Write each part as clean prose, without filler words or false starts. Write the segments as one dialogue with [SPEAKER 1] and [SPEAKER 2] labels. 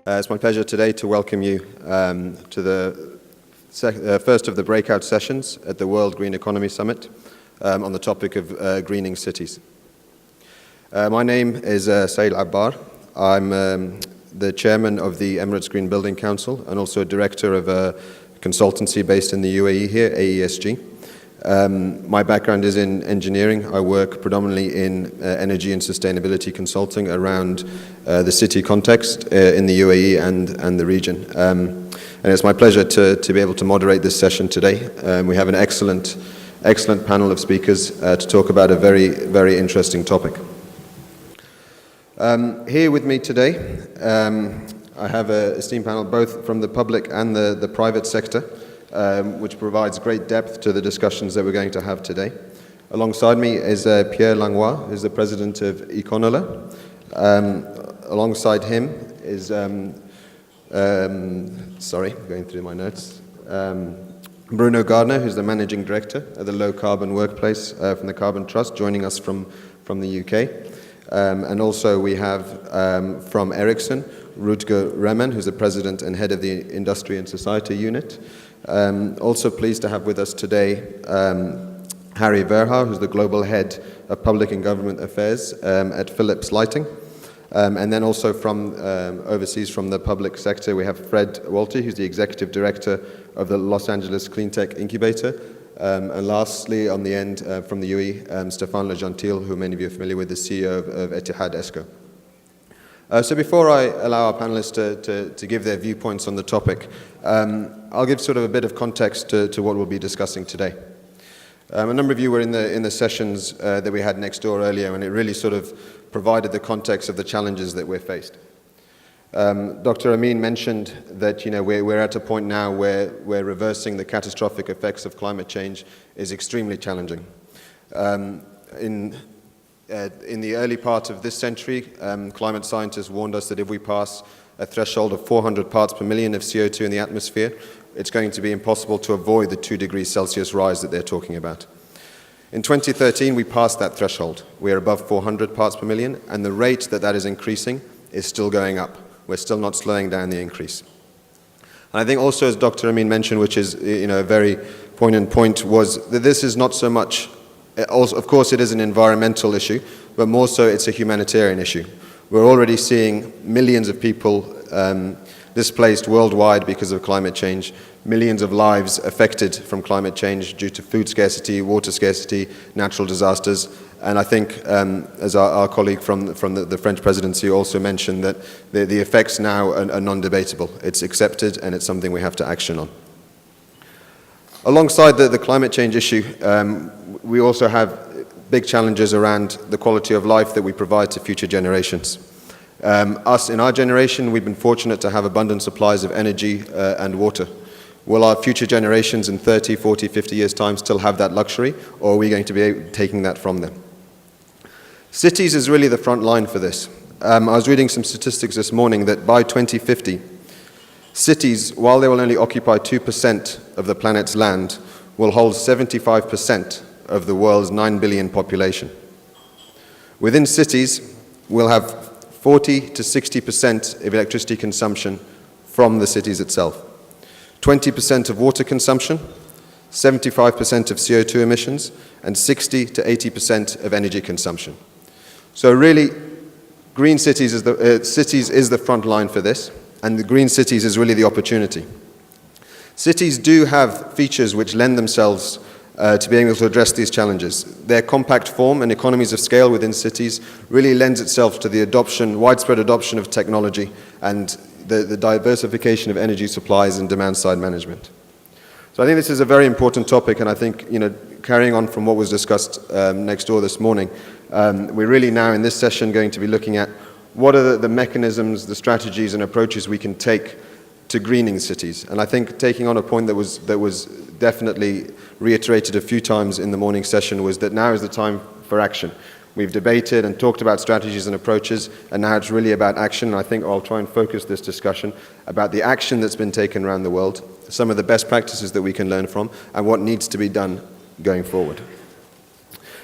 [SPEAKER 1] It's my pleasure today to welcome you to the first of the breakout sessions at the World Green Economy Summit on the topic of greening cities. My name is Sail Abbar. I'm the chairman of the Emirates Green Building Council and also a director of a consultancy based in the UAE here, AESG. My background is in engineering. I work predominantly in energy and sustainability consulting around the city context in the UAE and the region. And it's my pleasure to be able to moderate this session today. We have an excellent panel of speakers to talk about a very, very interesting topic. Here with me today, I have an esteemed panel both from the public and the private sector, which provides great depth to the discussions that we're going to have today. Alongside me is Pierre Langlois, who's the president of Econola. Alongside him is, sorry, going through my notes, Bruno Gardner, who's the managing director of the Low Carbon Workplace from the Carbon Trust, joining us from the UK. And also we have from Ericsson, Rutger Rehman, who's the president and head of the Industry and Society Unit. Also pleased to have with us today Harry Verhaar, who's the global head of public and government affairs at Philips Lighting. And then also from overseas from the public sector, we have Fred Walty, who's the executive director of the Los Angeles Cleantech Incubator. And lastly, on the end, from the UAE, Stéphane Le Gentil, who many of you are familiar with, the CEO of Etihad Esco. So before I allow our panelists to give their viewpoints on the topic, I'll give sort of a bit of context to what we'll be discussing today. A number of you were in the sessions that we had next door earlier, and it really sort of provided the context of the challenges that we're faced. Dr. Amin mentioned that we're at a point now where reversing the catastrophic effects of climate change is extremely challenging. In the early part of this century, climate scientists warned us that if we pass a threshold of 400 parts per million of CO2 in the atmosphere, it's going to be impossible to avoid the 2 degrees Celsius rise that they're talking about. In 2013, we passed that threshold. We're above 400 parts per million, and the rate that is increasing is still going up. We're still not slowing down the increase. And I think also, as Dr. Amin mentioned, which is a very poignant point, was that this is not so much, also, of course it is an environmental issue, but more so it's a humanitarian issue. We're already seeing millions of people displaced worldwide because of climate change, millions of lives affected from climate change due to food scarcity, water scarcity, natural disasters. And I think, as our colleague from the French presidency also mentioned, that the effects now are non-debatable. It's accepted and it's something we have to action on. Alongside the climate change issue, we also have big challenges around the quality of life that we provide to future generations. Us, in our generation, we've been fortunate to have abundant supplies of energy and water. Will our future generations in 30, 40, 50 years' time still have that luxury, or are we going to be taking that from them? Cities is really the front line for this. I was reading some statistics this morning that by 2050, cities, while they will only occupy 2% of the planet's land, will hold 75% of the world's 9 billion population. Within cities, we'll have 40 to 60% of electricity consumption from the cities itself, 20% of water consumption, 75% of CO2 emissions, and 60 to 80% of energy consumption. So really, green cities is the front line for this, and the green cities is really the opportunity. Cities do have features which lend themselves to being able to address these challenges. Their compact form and economies of scale within cities really lends itself to the widespread adoption of technology and the diversification of energy supplies and demand-side management. So I think this is a very important topic, and I think, carrying on from what was discussed next door this morning, we're really now in this session going to be looking at what are the mechanisms, the strategies and approaches we can take to greening cities. And I think taking on a point that was definitely reiterated a few times in the morning session was that now is the time for action. We've debated and talked about strategies and approaches, and now it's really about action. And I think I'll try and focus this discussion about the action that's been taken around the world, some of the best practices that we can learn from, and what needs to be done going forward.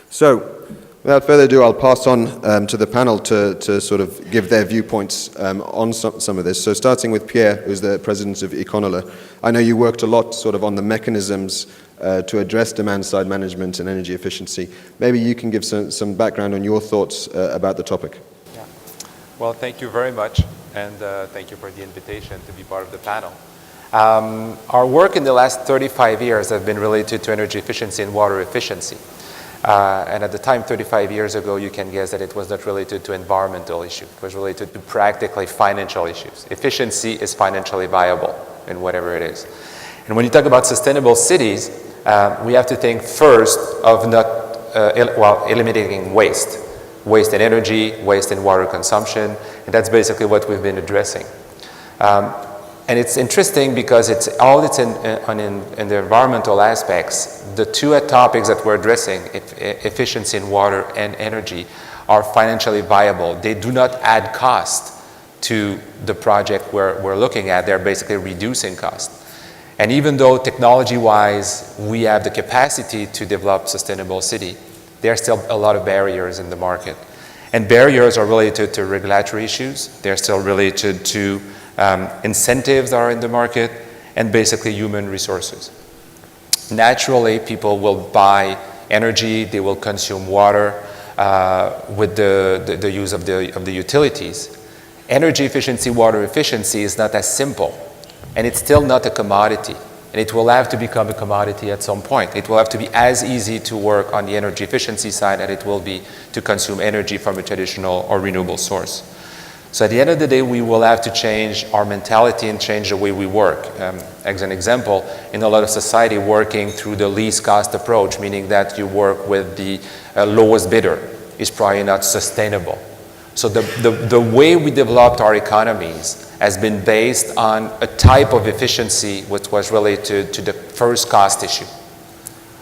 [SPEAKER 1] So, Without further ado, I'll pass on to the panel to sort of give their viewpoints on some of this. So starting with Pierre, who's the president of Econola. I know you worked a lot sort of on the mechanisms to address demand-side management and energy efficiency. Maybe you can give some background on your thoughts about the topic.
[SPEAKER 2] Yeah. Well, thank you very much, and thank you for the invitation to be part of the panel. Our work in the last 35 years have been related to energy efficiency and water efficiency. And at the time, 35 years ago, you can guess that it was not related to environmental issues. It was related to practically financial issues. Efficiency is financially viable in whatever it is. And when you talk about sustainable cities, we have to think first of eliminating waste. Waste in energy, waste in water consumption, and that's basically what we've been addressing. And it's interesting because it's in the environmental aspects. The two topics that we're addressing, efficiency in water and energy, are financially viable. They do not add cost to the project we're looking at. They're basically reducing cost. And even though technology-wise we have the capacity to develop sustainable city, there are still a lot of barriers in the market. And barriers are related to regulatory issues. They're still related to incentives that are in the market, and basically human resources. Naturally, people will buy energy, they will consume water with the use of the utilities. Energy efficiency, water efficiency is not as simple, and it's still not a commodity. And it will have to become a commodity at some point. It will have to be as easy to work on the energy efficiency side as it will be to consume energy from a traditional or renewable source. So at the end of the day, we will have to change our mentality and change the way we work. As an example, in a lot of society, working through the least cost approach, meaning that you work with the lowest bidder, is probably not sustainable. So the way we developed our economies has been based on a type of efficiency which was related to the first cost issue.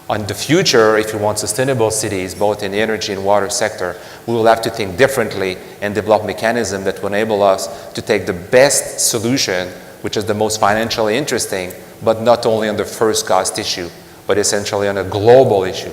[SPEAKER 2] On the future, if you want sustainable cities, both in the energy and water sector, we will have to think differently and develop mechanisms that will enable us to take the best solution, which is the most financially interesting, but not only on the first cost issue, but essentially on a global issue,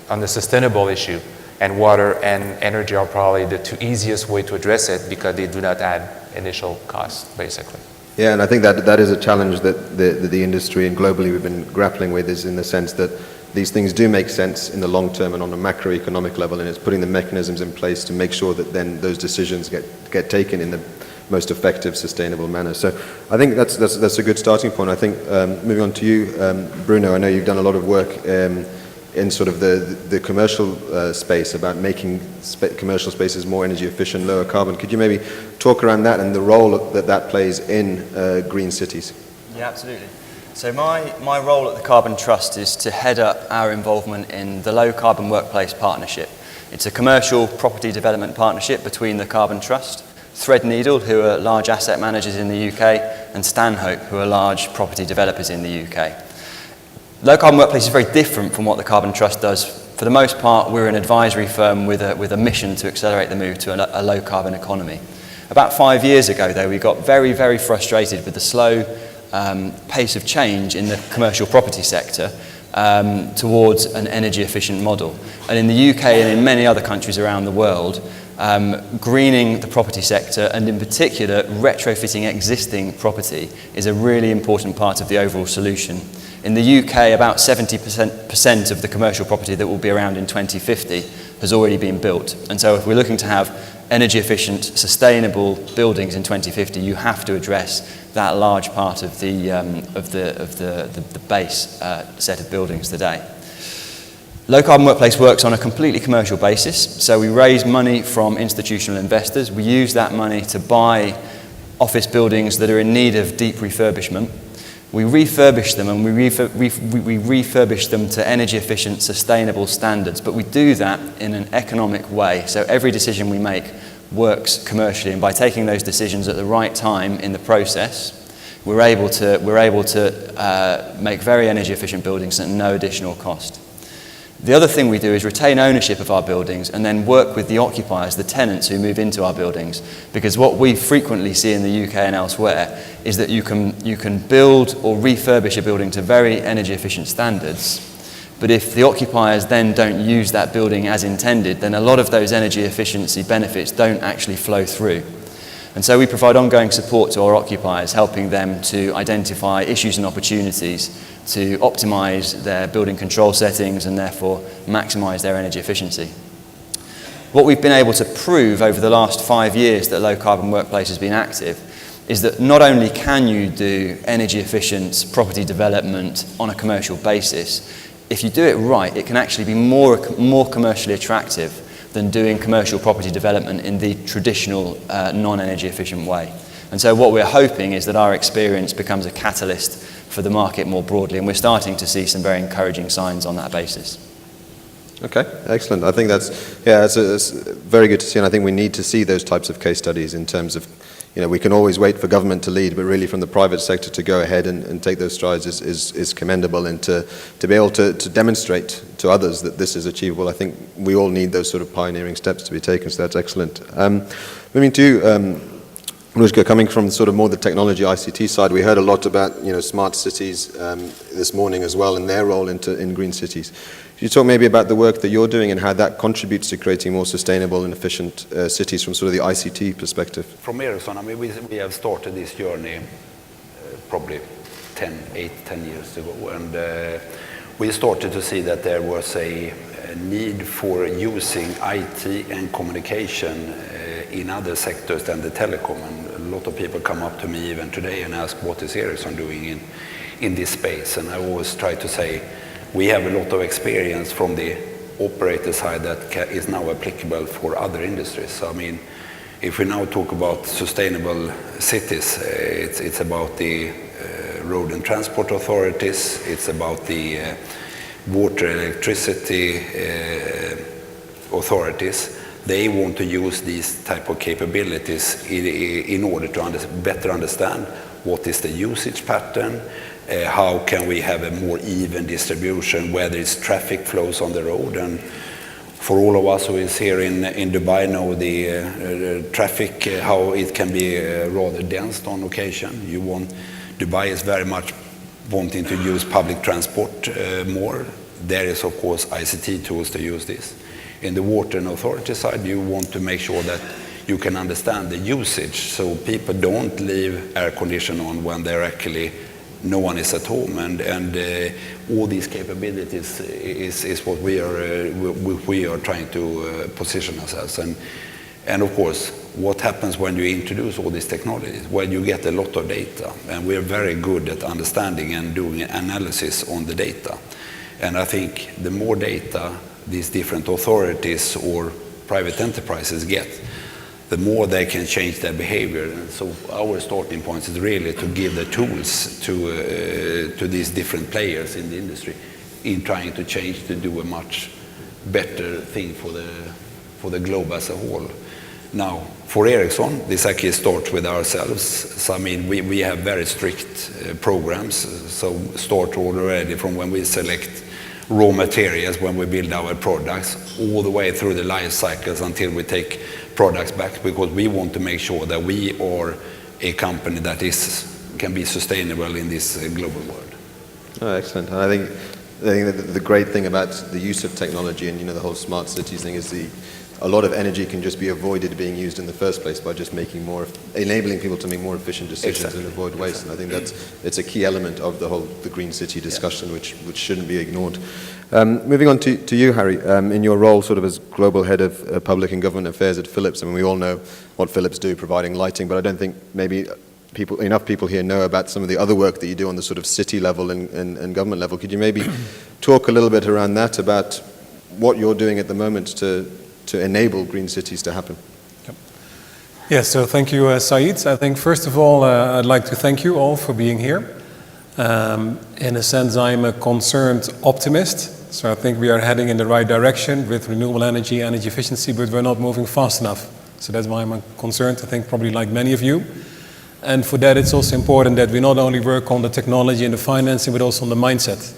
[SPEAKER 2] on the sustainable issue. And water and energy are probably the two easiest way to address it because they do not add initial costs, basically.
[SPEAKER 1] Yeah, and I think that is a challenge that the industry and globally we've been grappling with, is in the sense that these things do make sense in the long term and on a macroeconomic level, and it's putting the mechanisms in place to make sure that then those decisions get taken in the most effective, sustainable manner. So I think that's a good starting point. I think moving on to you, Bruno, I know you've done a lot of work in sort of the commercial space about making commercial spaces more energy efficient, lower carbon. Could you maybe talk around that and the role that plays in green cities?
[SPEAKER 3] Yeah, absolutely. So my role at the Carbon Trust is to head up our involvement in the Low Carbon Workplace Partnership. It's a commercial property development partnership between the Carbon Trust, Threadneedle, who are large asset managers in the UK, and Stanhope, who are large property developers in the UK. Low Carbon Workplace is very different from what the Carbon Trust does. For the most part, we're an advisory firm with a mission to accelerate the move to a low carbon economy. About 5 years ago, though, we got very, very frustrated with the slow pace of change in the commercial property sector towards an energy efficient model. And in the UK and in many other countries around the world, greening the property sector, and in particular retrofitting existing property, is a really important part of the overall solution. In the UK, about 70% of the commercial property that will be around in 2050 has already been built. And so if we're looking to have energy efficient, sustainable buildings in 2050, you have to address that large part of the base set of buildings today. Low Carbon Workplace works on a completely commercial basis. So we raise money from institutional investors. We use that money to buy office buildings that are in need of deep refurbishment. We refurbish them, and we refurbish them to energy efficient, sustainable standards, but we do that in an economic way. So every decision we make works commercially, and by taking those decisions at the right time in the process, we're able to make very energy efficient buildings at no additional cost. The other thing we do is retain ownership of our buildings and then work with the occupiers, the tenants who move into our buildings, because what we frequently see in the UK and elsewhere is that you can build or refurbish a building to very energy efficient standards, But if the occupiers then don't use that building as intended, then a lot of those energy efficiency benefits don't actually flow through. And so we provide ongoing support to our occupiers, helping them to identify issues and opportunities to optimize their building control settings and therefore maximize their energy efficiency. What we've been able to prove over the last 5 years that Low Carbon Workplace has been active is that not only can you do energy efficient property development on a commercial basis, if you do it right, it can actually be more commercially attractive than doing commercial property development in the traditional non-energy efficient way. And so what we're hoping is that our experience becomes a catalyst for the market more broadly, and we're starting to see some very encouraging signs on that basis.
[SPEAKER 1] Okay, excellent. I think that's very good to see, and I think we need to see those types of case studies in terms of, we can always wait for government to lead, but really from the private sector to go ahead and take those strides is commendable, and to be able to demonstrate to others that this is achievable. I think we all need those sort of pioneering steps to be taken, so that's excellent. Moving to Ružka, coming from sort of more the technology ICT side, we heard a lot about smart cities this morning as well, and their role in green cities. Could you talk maybe about the work that you're doing and how that contributes to creating more sustainable and efficient cities from sort of the ICT perspective?
[SPEAKER 4] From Ericsson, I mean, we have started this journey probably 10 years ago, and we started to see that there was a need for using IT and communication in other sectors than the telecom. And a lot of people come up to me even today and ask, what is Ericsson doing in this space? And I always try to say, we have a lot of experience from the operator side that is now applicable for other industries. So, I mean, if we now talk about sustainable cities, it's about the road and transport authorities, it's about the water, electricity authorities. They want to use these type of capabilities in order to better understand what is the usage pattern, how can we have a more even distribution, whether it's traffic flows on the road. And for all of us who is here in Dubai know the traffic, how it can be rather dense on occasion. Dubai is very much wanting to use public transport more. There is of course ICT tools to use this. In the water and authority side, you want to make sure that you can understand the usage, so people don't leave air condition on when they're actually no one is at home, and all these capabilities is what we are trying to position ourselves. And of course, what happens when you introduce all these technologies? Well, you get a lot of data, and we are very good at understanding and doing analysis on the data. And I think the more data these different authorities or private enterprises get, the more they can change their behavior. And so our starting point is really to give the tools to these different players in the industry in trying to change to do a much better thing for the globe as a whole. Now, for Ericsson, this actually starts with ourselves. So, I mean, we have very strict programs. So start already from when we select raw materials, when we build our products, all the way through the life cycles until we take products back, because we want to make sure that we are a company that can be sustainable in this global world.
[SPEAKER 1] Oh, excellent. And I think that the great thing about the use of technology and the whole smart cities thing is a lot of energy can just be avoided being used in the first place by just enabling people to make more efficient decisions and avoid waste. And I think it's a key element of the green city discussion, which shouldn't be ignored. Moving on to you, Harry, in your role sort of as global head of public and government affairs at Philips. I mean, we all know what Philips do, providing lighting, but I don't think maybe enough people here know about some of the other work that you do on the sort of city level and government level. Could you maybe talk a little bit around that, about what you're doing at the moment to enable green cities to happen?
[SPEAKER 5] Yes, so thank you, Said. I think first of all, I'd like to thank you all for being here. In a sense, I'm a concerned optimist. So I think we are heading in the right direction with renewable energy efficiency, but we're not moving fast enough. So that's why I'm concerned, I think probably like many of you. And for that, it's also important that we not only work on the technology and the financing, but also on the mindset.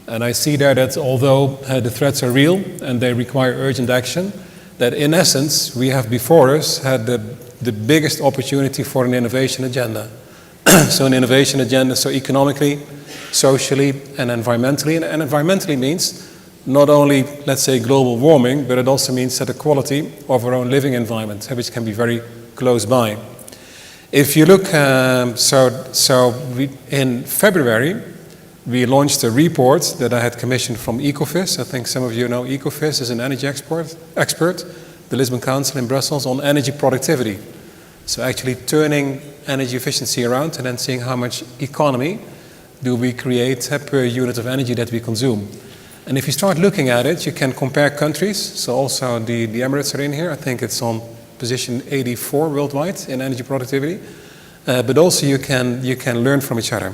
[SPEAKER 5] And I see there that although the threats are real and they require urgent action, that in essence, we have before us had the biggest opportunity for an innovation agenda. So an innovation agenda, so economically, socially, and environmentally. And environmentally means not only, let's say, global warming, but it also means that the quality of our own living environment, which can be very close by. If you look, in February, we launched a report that I had commissioned from Ecofis. I think some of you know Ecofis is an energy expert, the Lisbon Council in Brussels, on energy productivity. So actually turning energy efficiency around and then seeing how much economy do we create per unit of energy that we consume. And if you start looking at it, you can compare countries. So also the Emirates are in here. I think it's on position 84 worldwide in energy productivity. But also you can learn from each other.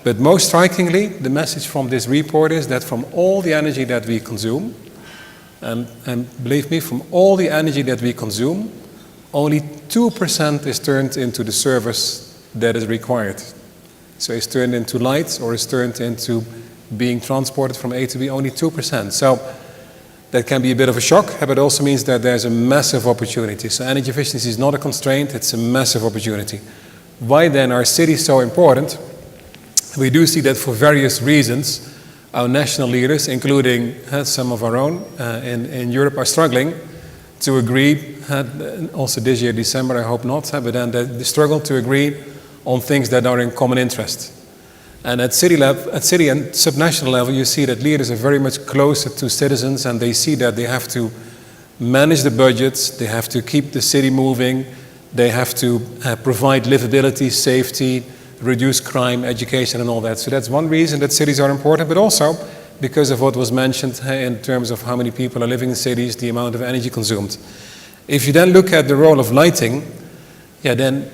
[SPEAKER 5] But most strikingly, the message from this report is that from all the energy that we consume, and believe me, from all the energy that we consume, only 2% is turned into the service that is required. So it's turned into light or is turned into being transported from A to B, only 2%. So that can be a bit of a shock, but it also means that there's a massive opportunity. So energy efficiency is not a constraint, it's a massive opportunity. Why then are cities so important? We do see that for various reasons, our national leaders, including some of our own in Europe, are struggling to agree, also this year, December, I hope not, but then they struggle to agree on things that are in common interest. And at city level, at city and subnational level, you see that leaders are very much closer to citizens, and they see that they have to manage the budgets, they have to keep the city moving, they have to provide livability, safety, reduce crime, education, and all that. So that's one reason that cities are important, but also because of what was mentioned in terms of how many people are living in cities, the amount of energy consumed. If you then look at the role of lighting, then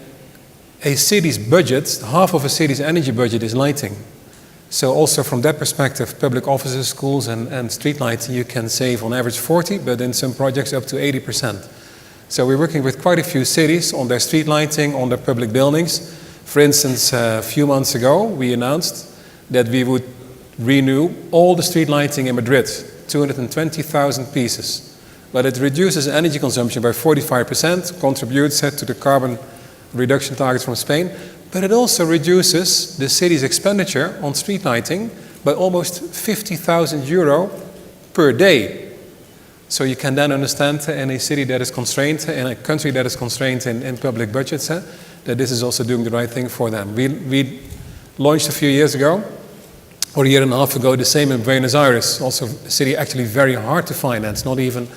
[SPEAKER 5] a city's budget, half of a city's energy budget is lighting. So also from that perspective, public offices, schools, and street lighting, you can save on average 40, but in some projects up to 80%. So we're working with quite a few cities on their street lighting, on their public buildings. For instance, a few months ago, we announced that we would renew all the street lighting in Madrid, 220,000 pieces. But it reduces energy consumption by 45%, contributes to the carbon reduction targets from Spain, but it also reduces the city's expenditure on street lighting by almost 50,000 euro per day. So you can then understand in a city that is constrained, in a country that is constrained in public budgets, that this is also doing the right thing for them. We launched a few years ago, or a year and a half ago, the same in Buenos Aires, also a city actually very hard to finance, not even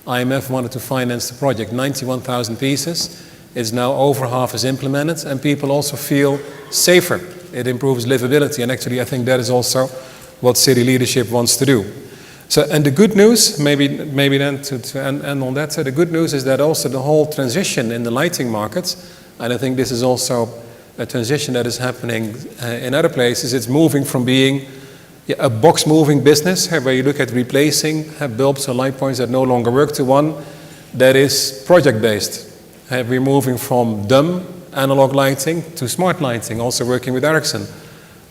[SPEAKER 5] IMF wanted to finance the project, 91,000 pieces. It's now over half is implemented, and people also feel safer. It improves livability, and actually I think that is also what city leadership wants to do. So, and the good news, maybe then to end on that, so the good news is that also the whole transition in the lighting markets, and I think this is also a transition that is happening in other places, it's moving from being a box-moving business, where you look at replacing bulbs or light points that no longer work, to one that is project-based. We're moving from dumb analog lighting to smart lighting, also working with Ericsson.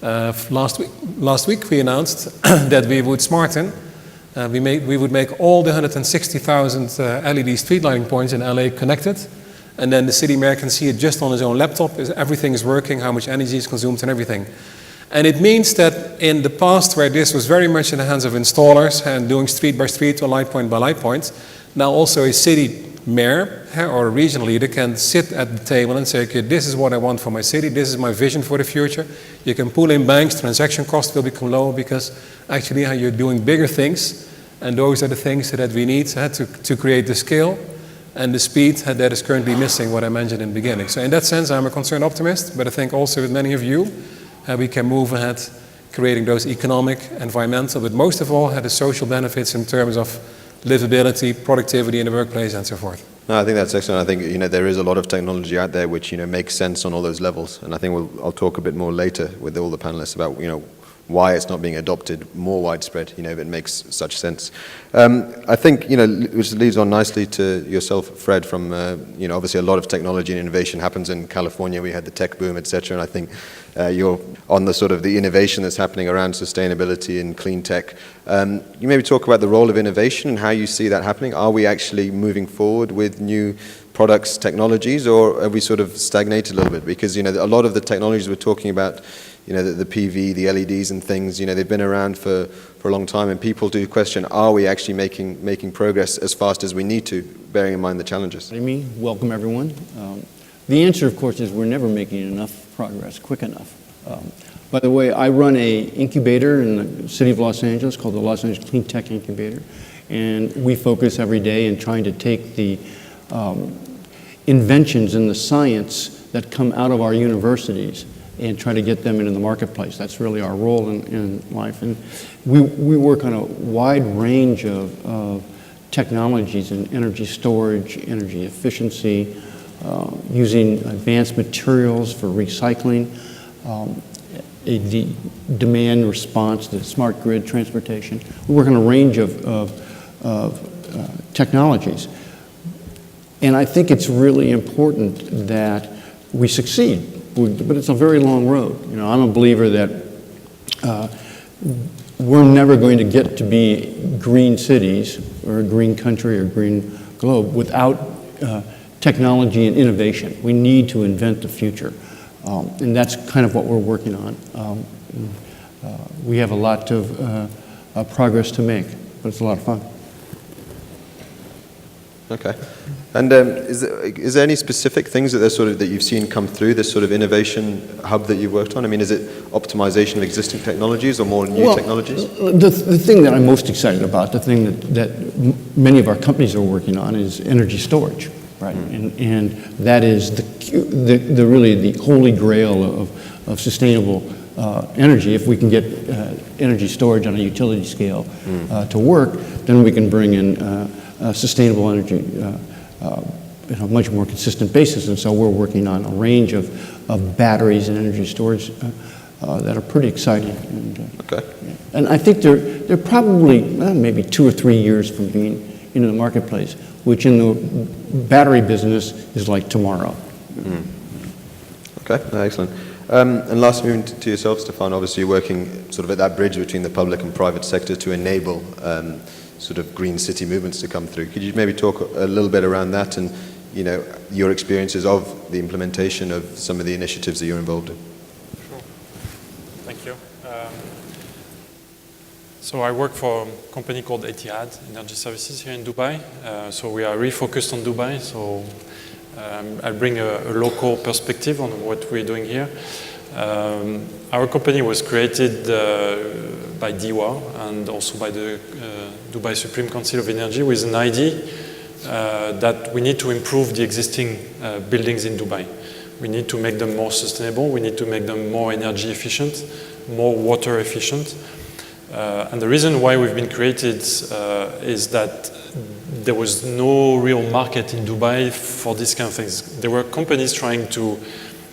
[SPEAKER 5] Last week we announced that we would smarten, we would make all the 160,000 LED street lighting points in LA connected, and then the city mayor can see it just on his own laptop, everything is working, how much energy is consumed and everything. And it means that in the past, where this was very much in the hands of installers and doing street by street or light point by light point, now also a city mayor or a regional leader can sit at the table and say, okay, this is what I want for my city, this is my vision for the future. You can pull in banks, transaction costs will become lower because actually you're doing bigger things, and those are the things that we need to create the scale and the speed that is currently missing, what I mentioned in the beginning. So in that sense, I'm a concerned optimist, but I think also with many of you, we can move ahead creating those economic, environmental, but most of all, the social benefits in terms of livability, productivity in the workplace, and so forth.
[SPEAKER 1] No, I think that's excellent. I think there is a lot of technology out there which makes sense on all those levels, and I think I'll talk a bit more later with all the panelists about why it's not being adopted more widespread. If it makes such sense. I think which leads on nicely to yourself, Fred. From obviously a lot of technology and innovation happens in California. We had the tech boom, etc. And I think you're on the sort of the innovation that's happening around sustainability and clean tech. You maybe talk about the role of innovation and how you see that happening. Are we actually moving forward with new products, technologies, or are we sort of stagnated a little bit? Because a lot of the technologies we're talking about, you know, the PV, the LEDs and things, you know, they've been around for a long time, and people do question, are we actually making progress as fast as we need to, bearing in mind the challenges?
[SPEAKER 6] Amy, welcome everyone. The answer, of course, is we're never making enough progress quick enough. By the way, I run a incubator in the city of Los Angeles called the Los Angeles Clean Tech Incubator, and we focus every day in trying to take the inventions and the science that come out of our universities and try to get them into the marketplace. That's really our role in life. And we work on a wide range of technologies in energy storage, energy efficiency, using advanced materials for recycling, the demand response, the smart grid transportation. We work on a range of technologies. And I think it's really important that we succeed, but it's a very long road. You know, I'm a believer that we're never going to get to be green cities or a green country or green globe without technology and innovation. We need to invent the future. And that's kind of what we're working on. We have a lot of progress to make, but it's a lot of fun.
[SPEAKER 1] Okay. And is there any specific things that you've seen come through this sort of innovation hub that you've worked on? I mean, is it optimization of existing technologies or more new technologies?
[SPEAKER 6] The thing that I'm most excited about, the thing that many of our companies are working on, is energy storage, right? And that is the really the holy grail of sustainable energy. If we can get energy storage on a utility scale to work, then we can bring in sustainable energy in a much more consistent basis. And so we're working on a range of batteries and energy storage that are pretty exciting. And,
[SPEAKER 1] okay.
[SPEAKER 6] And I think they're probably maybe 2 or 3 years from being into the marketplace, which in the battery business is like tomorrow.
[SPEAKER 1] Okay, excellent. And last, moving to yourself, Stefan, obviously you're working sort of at that bridge between the public and private sector to enable sort of green city movements to come through. Could you maybe talk a little bit around that and, you know, your experiences of the implementation of some of the initiatives that you're involved in?
[SPEAKER 7] Sure. Thank you. So I work for a company called Etihad Energy Services here in Dubai. So we are refocused on Dubai. So I'll bring a local perspective on what we're doing here. Our company was created by DEWA and also by the Dubai Supreme Council of Energy with an idea that we need to improve the existing buildings in Dubai. We need to make them more sustainable. We need to make them more energy efficient, more water efficient. And the reason why we've been created is that there was no real market in Dubai for these kind of things. There were companies trying to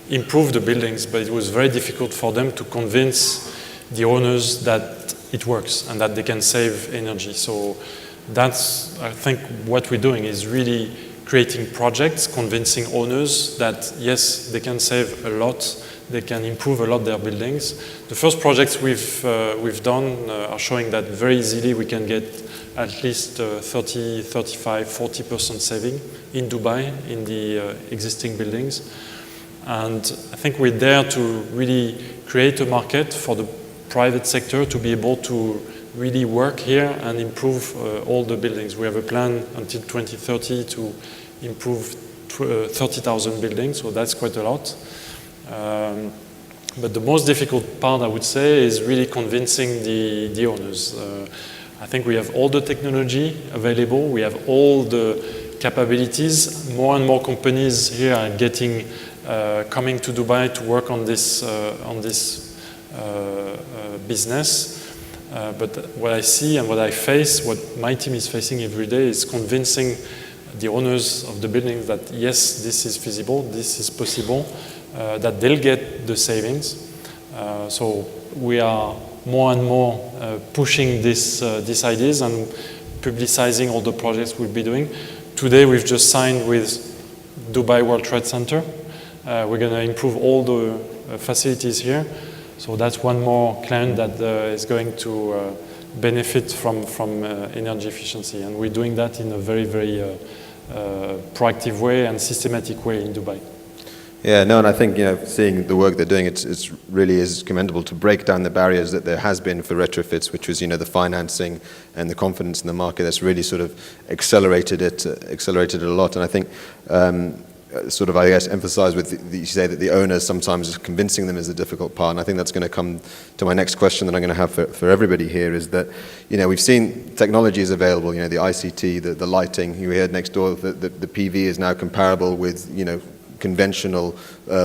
[SPEAKER 7] improve the buildings, but it was very difficult for them to convince the owners that it works and that they can save energy. So that's, I think, what we're doing is really creating projects, convincing owners that yes, they can save a lot, they can improve a lot their buildings. The first projects we've done are showing that very easily we can get at least 30, 35, 40% saving in Dubai in the existing buildings. And I think we're there to really create a market for the private sector to be able to really work here and improve all the buildings. We have a plan until 2030 to improve 30,000 buildings, so that's quite a lot. But the most difficult part, I would say, is really convincing the owners. I think we have all the technology available, we have all the capabilities. More and more companies here are coming to Dubai to work on this business. But what I see and what I face, what my team is facing every day, is convincing the owners of the buildings that yes, this is feasible, this is possible, that they'll get the savings. So we are more and more pushing these ideas and publicizing all the projects we'll be doing. Today we've just signed with Dubai World Trade Center. We're going to improve all the facilities here. So that's one more client that is going to benefit from energy efficiency. And we're doing that in a very, very proactive way and systematic way in Dubai.
[SPEAKER 1] Yeah, no, and I think, seeing the work they're doing, it's really is commendable to break down the barriers that there has been for retrofits, which was, the financing and the confidence in the market. That's really sort of accelerated it a lot. And I think, emphasize with you say that the owners sometimes convincing them is a difficult part. And I think that's going to come to my next question that I'm going to have for everybody here is that, we've seen technologies available, the ICT, the lighting. You heard next door that the PV is now comparable with, conventional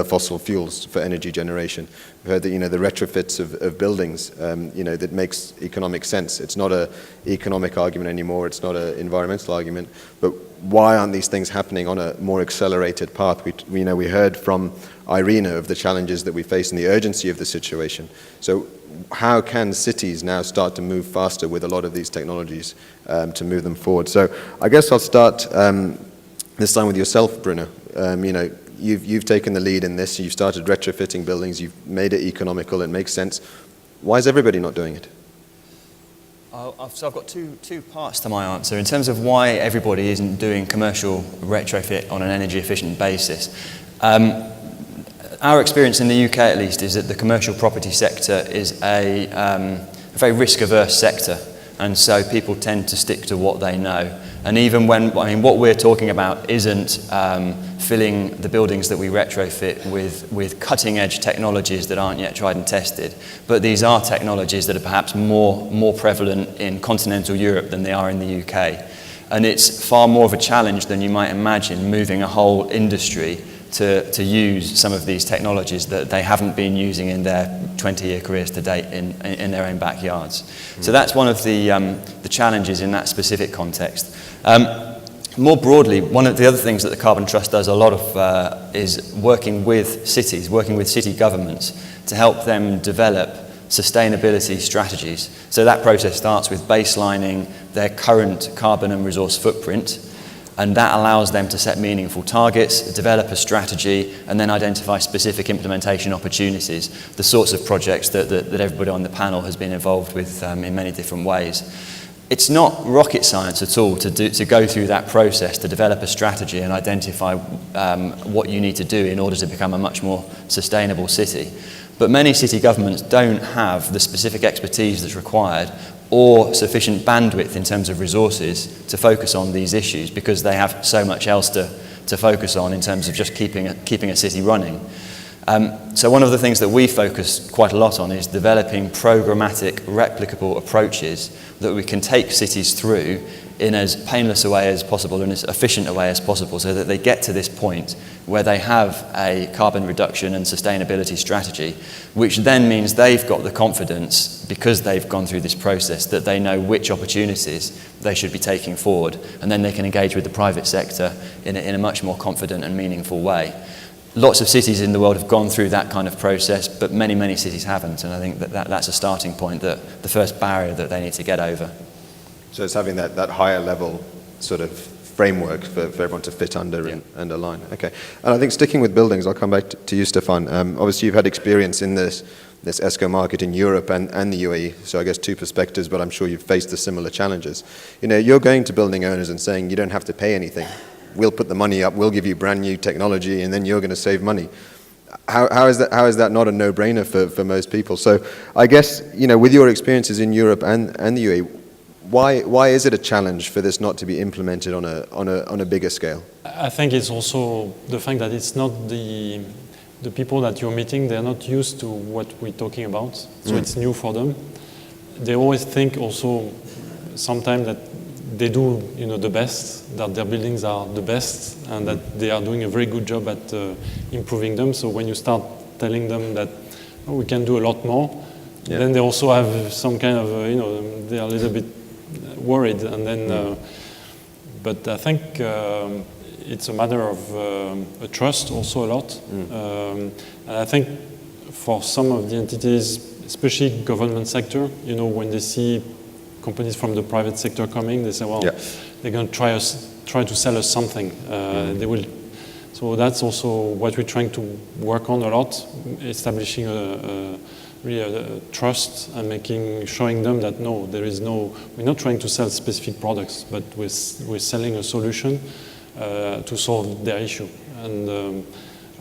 [SPEAKER 1] fossil fuels for energy generation. We've heard that the retrofits of buildings, that makes economic sense. It's not an economic argument anymore. It's not an environmental argument. But why aren't these things happening on a more accelerated path? We heard from Irina of the challenges that we face and the urgency of the situation. So how can cities now start to move faster with a lot of these technologies to move them forward? So I guess I'll start this time with yourself, Bruno. You've taken the lead in this. You've started retrofitting buildings. You've made it economical. It makes sense. Why is everybody not doing it?
[SPEAKER 3] So I've got two parts to my answer. In terms of why everybody isn't doing commercial retrofit on an energy efficient basis, our experience in the UK at least is that the commercial property sector is a very risk averse sector. And so people tend to stick to what they know. And even what we're talking about isn't filling the buildings that we retrofit with cutting edge technologies that aren't yet tried and tested. But these are technologies that are perhaps more prevalent in continental Europe than they are in the UK. And it's far more of a challenge than you might imagine moving a whole industry to use some of these technologies that they haven't been using in their 20-year careers to date in their own backyards. So that's one of the challenges in that specific context. More broadly, one of the other things that the Carbon Trust does a lot of is working with cities, working with city governments to help them develop sustainability strategies. So that process starts with baselining their current carbon and resource footprint, and that allows them to set meaningful targets, develop a strategy, and then identify specific implementation opportunities, the sorts of projects that everybody on the panel has been involved with in many different ways. It's not rocket science at all to go through that process, to develop a strategy and identify what you need to do in order to become a much more sustainable city. But many city governments don't have the specific expertise that's required or sufficient bandwidth in terms of resources to focus on these issues because they have so much else to focus on in terms of just keeping a city running. So one of the things that we focus quite a lot on is developing programmatic, replicable approaches that we can take cities through in as painless a way as possible and as efficient a way as possible so that they get to this point where they have a carbon reduction and sustainability strategy, which then means they've got the confidence, because they've gone through this process, that they know which opportunities they should be taking forward, and then they can engage with the private sector in a much more confident and meaningful way. Lots of cities in the world have gone through that kind of process, but many, many cities haven't, and I think that's a starting point, the first barrier that they need to get over.
[SPEAKER 1] So it's having that higher level sort of framework for everyone to fit under and align. Okay. And I think sticking with buildings, I'll come back to you, Stefan. Obviously, you've had experience in this ESCO market in Europe and the UAE, so I guess two perspectives, but I'm sure you've faced the similar challenges. You're going to building owners and saying you don't have to pay anything. We'll put the money up, we'll give you brand new technology, and then you're going to save money. How is that not a no-brainer for most people? So I guess, with your experiences in Europe and the UAE, why is it a challenge for this not to be implemented on a bigger scale?
[SPEAKER 7] I think it's also the fact that it's not the people that you're meeting, they're not used to what we're talking about, so it's new for them. They always think also sometimes that they do the best, that their buildings are the best, and that they are doing a very good job at improving them. So when you start telling them that we can do a lot more, then they also have some kind of, they are a little bit worried. And then, but I think it's a matter of a trust also a lot. And I think for some of the entities, especially government sector, when they see companies from the private sector coming, they say, well, they're going to try to sell us something. They will. So that's also what we're trying to work on a lot, establishing a trust and showing them that no, we're not trying to sell specific products, but we're selling a solution to solve their issue. And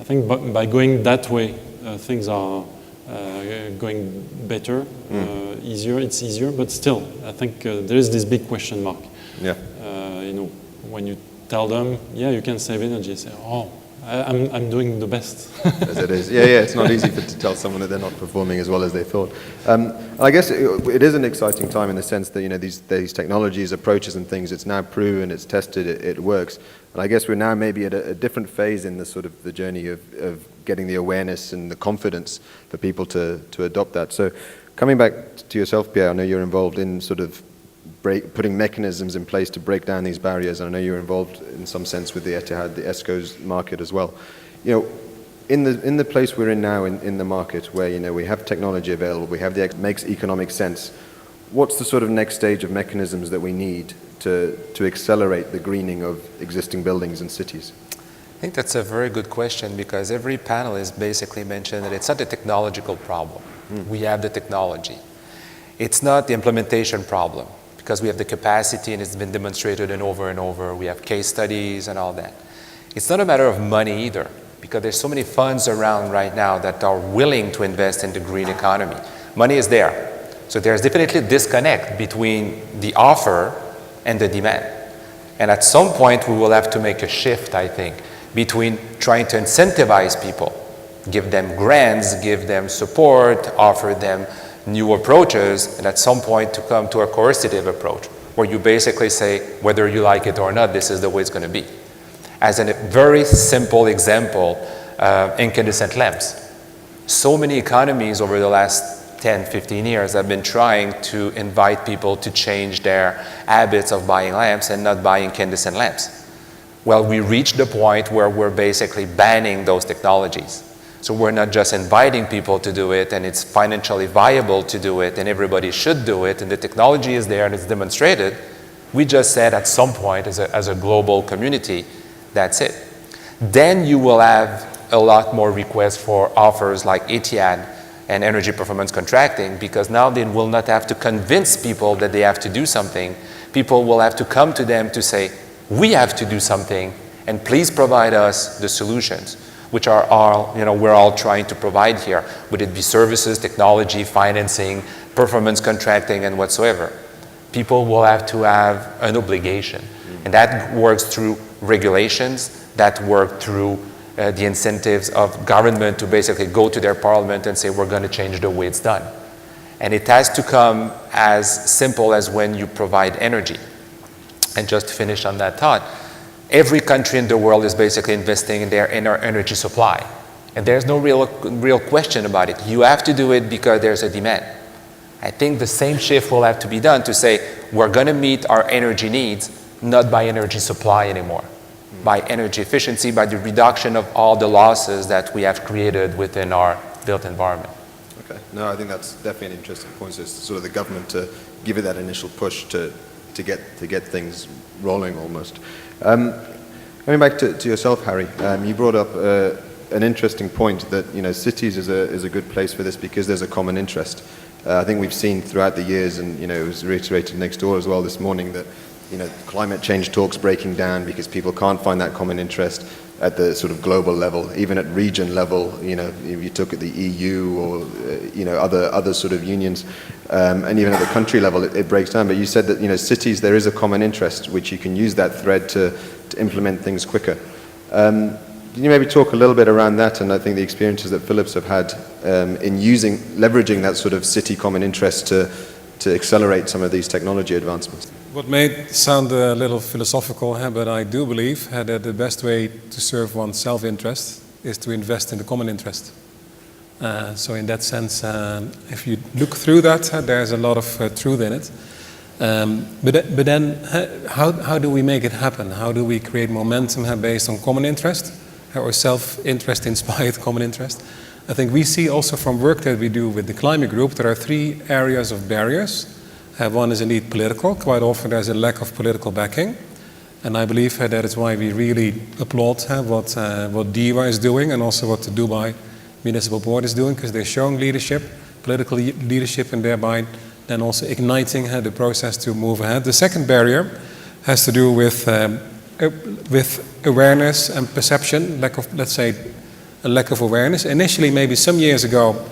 [SPEAKER 7] I think by going that way, things are going better, easier. It's easier, but still, I think there is this big question mark.
[SPEAKER 1] Yeah.
[SPEAKER 7] When you tell them, yeah, you can save energy, say, oh, I'm doing the best.
[SPEAKER 1] As it is. Yeah, it's not easy to tell someone that they're not performing as well as they thought. I guess it is an exciting time in the sense that, these technologies, approaches and things, it's now proven, it's tested, it works. And I guess we're now maybe at a different phase in the sort of the journey of getting the awareness and the confidence for people to adopt that. So coming back to yourself, Pierre, I know you're involved in sort of putting mechanisms in place to break down these barriers, and I know you're involved in some sense with the Etihad, the ESCO's market as well. In the place we're in now in the market, where we have technology available, we have makes economic sense. What's the sort of next stage of mechanisms that we need to accelerate the greening of existing buildings and cities?
[SPEAKER 2] I think that's a very good question, because every panelist basically mentioned that it's not a technological problem. We have the technology. It's not the implementation problem, because we have the capacity and it's been demonstrated and over. We have case studies and all that. It's not a matter of money either, because there's so many funds around right now that are willing to invest in the green economy. Money is there. So there's definitely a disconnect between the offer and the demand. And at some point we will have to make a shift, I think, between trying to incentivize people, give them grants, give them support, offer them new approaches, and at some point to come to a coercive approach, where you basically say, whether you like it or not, this is the way it's going to be. As a very simple example, incandescent lamps. So many economies over the last 10, 15 years have been trying to invite people to change their habits of buying lamps and not buying incandescent lamps. Well, we reached the point where we're basically banning those technologies. So we're not just inviting people to do it, and it's financially viable to do it, and everybody should do it, and the technology is there and it's demonstrated. We just said at some point as a global community, that's it. Then you will have a lot more requests for offers like Etihad and energy performance contracting, because now they will not have to convince people that they have to do something. People will have to come to them to say, we have to do something, and please provide us the solutions, which are all, we're all trying to provide here, would it be services, technology, financing, performance contracting, and whatsoever. People will have to have an obligation. And that works through regulations, that work through the incentives of government to basically go to their parliament and say, we're going to change the way it's done. And it has to come as simple as when you provide energy. And just to finish on that thought, every country in the world is basically investing in their energy supply. And there's no real question about it. You have to do it because there's a demand. I think the same shift will have to be done to say, we're going to meet our energy needs, not by energy supply anymore, by energy efficiency, by the reduction of all the losses that we have created within our built environment.
[SPEAKER 1] Okay. No, I think that's definitely an interesting point. So it's sort of the government to give it that initial push to get things rolling almost. Coming back to yourself, Harry, you brought up an interesting point that cities is a good place for this because there's a common interest. I think we've seen throughout the years, and it was reiterated next door as well this morning, that climate change talks breaking down because people can't find that common interest at the sort of global level, even at region level. If you took at the EU or other sort of unions, and even at the country level, it breaks down. But you said that cities, there is a common interest which you can use that thread to implement things quicker. Can you maybe talk a little bit around that, and I think the experiences that Philips have had in leveraging that sort of city common interest to accelerate some of these technology advancements?
[SPEAKER 5] What may sound a little philosophical, but I do believe that the best way to serve one's self-interest is to invest in the common interest. So in that sense, if you look through that, there's a lot of truth in it. But then, how do we make it happen? How do we create momentum based on common interest, or self-interest inspired common interest? I think we see also from work that we do with the climate group, there are 3 areas of barriers. One is indeed political. Quite often there's a lack of political backing. And I believe that is why we really applaud what DEWA is doing, and also what the Dubai Municipal Board is doing, because they're showing leadership, political leadership, and thereby then also igniting the process to move ahead. The second barrier has to do with awareness and perception, lack of, let's say, a lack of awareness. Initially, maybe some years ago,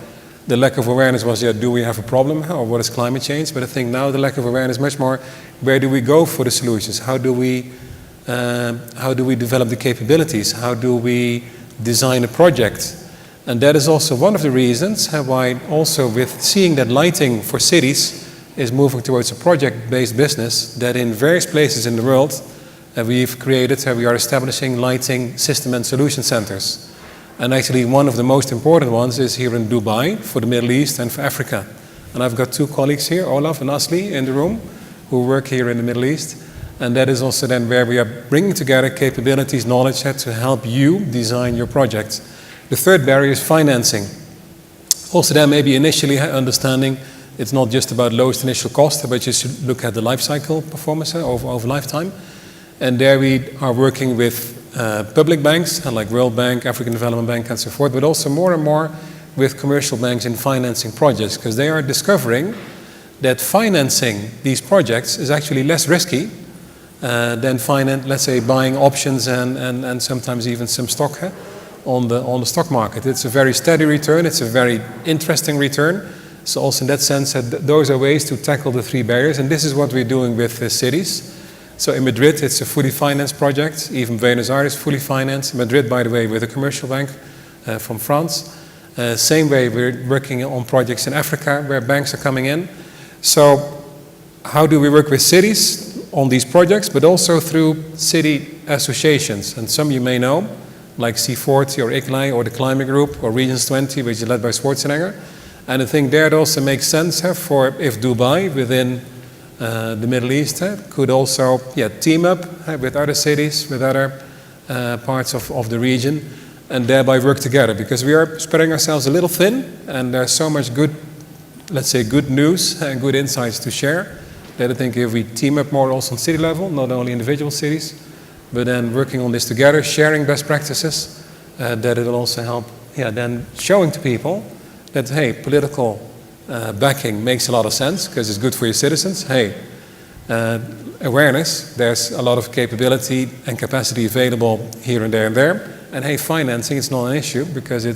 [SPEAKER 5] the lack of awareness was, yeah, do we have a problem, or what is climate change? But I think now the lack of awareness is much more, where do we go for the solutions? How do we develop the capabilities? How do we design a project? And that is also one of the reasons why also with seeing that lighting for cities is moving towards a project-based business, that in various places in the world we've created, we are establishing lighting system and solution centers. And actually one of the most important ones is here in Dubai for the Middle East and for Africa. And I've got two colleagues here, Olaf and Asli, in the room, who work here in the Middle East. And that is also then where we are bringing together capabilities, knowledge to help you design your projects. The third barrier is financing. Also there maybe initially understanding it's not just about lowest initial cost, but you should look at the life cycle performance over lifetime. And there we are working with public banks like World Bank, African Development Bank and so forth, but also more and more with commercial banks in financing projects, because they are discovering that financing these projects is actually less risky than let's say buying options and sometimes even some stock on the stock market. It's a very steady return, it's a very interesting return. So also in that sense, those are ways to tackle the three barriers, and this is what we're doing with the cities. So in Madrid, it's a fully financed project. Even Buenos Aires, fully financed. Madrid, by the way, with a commercial bank from France. Same way, we're working on projects in Africa where banks are coming in. So how do we work with cities on these projects, but also through city associations? And some you may know, like C40 or ICLEI or the Climate Group or Regions 20, which is led by Schwarzenegger. And I think there it also makes sense for if Dubai within the Middle East could also team up with other cities, with other parts of the region, and thereby work together, because we are spreading ourselves a little thin, and there's so much good, let's say, good news and good insights to share, that I think if we team up more also on city level, not only individual cities, but then working on this together, sharing best practices, that it will also help, then showing to people that, hey, political backing makes a lot of sense because it's good for your citizens. Hey, awareness, there's a lot of capability and capacity available here and there and there. And hey, financing, it's not an issue because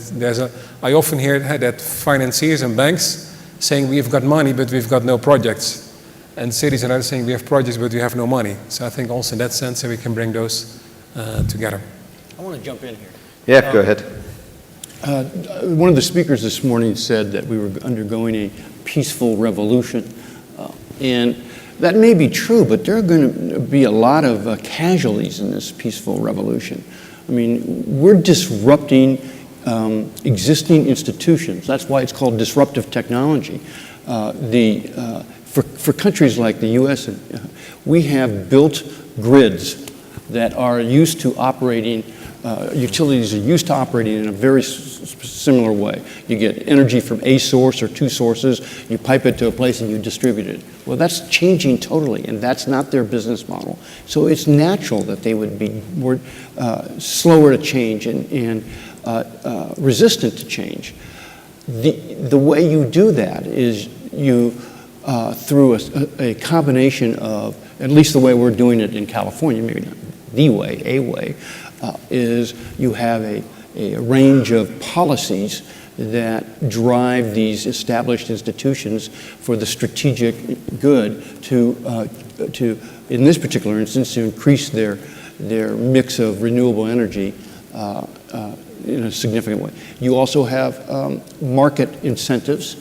[SPEAKER 5] I often hear that financiers and banks saying we've got money but we've got no projects. And cities are saying we have projects but we have no money. So I think also in that sense we can bring those together.
[SPEAKER 6] I want to jump in here.
[SPEAKER 1] Yeah, go ahead.
[SPEAKER 6] One of the speakers this morning said that we were undergoing a peaceful revolution. And that may be true, but there are going to be a lot of casualties in this peaceful revolution. I mean, we're disrupting existing institutions. That's why it's called disruptive technology. For countries like the US, we have built grids that are used to operating, utilities are used to operating in a very similar way. You get energy from a source or two sources, you pipe it to a place and you distribute it. Well, that's changing totally, and that's not their business model. So it's natural that they would be more slower to change and resistant to change. The way you do that is you, through a combination of, at least the way we're doing it in California, maybe not the way, a way, is you have a range of policies that drive these established institutions for the strategic good to in this particular instance, to increase their mix of renewable energy in a significant way. You also have market incentives,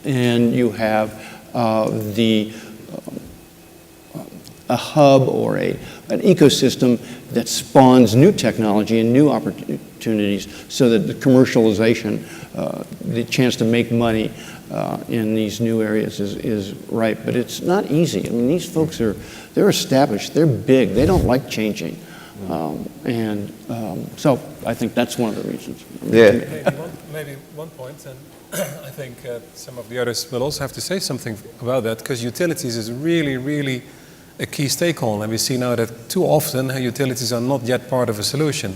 [SPEAKER 6] and you have a hub or an ecosystem that spawns new technology and new opportunities, so that the commercialization, the chance to make money in these new areas is ripe. But it's not easy. I mean, these folks they're established, they're big, they don't like changing. So I think that's one of the reasons.
[SPEAKER 1] Yeah.
[SPEAKER 5] Maybe one point, and I think some of the others will also have to say something about that, because utilities is really, really a key stakeholder. And we see now that too often utilities are not yet part of a solution.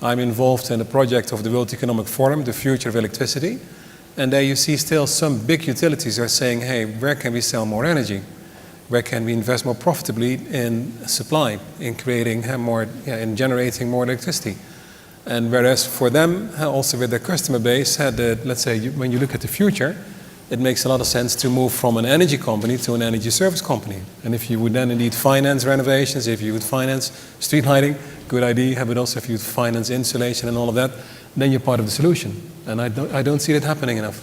[SPEAKER 5] I'm involved in a project of the World Economic Forum, the future of electricity. And there you see still some big utilities are saying, hey, where can we sell more energy? Where can we invest more profitably in supply, in creating more, in generating more electricity? And whereas for them, also with their customer base, let's say when you look at the future, it makes a lot of sense to move from an energy company to an energy service company. And if you would then indeed finance renovations, if you would finance street lighting, good idea, but also if you would finance insulation and all of that, then you're part of the solution. And I don't see that happening enough.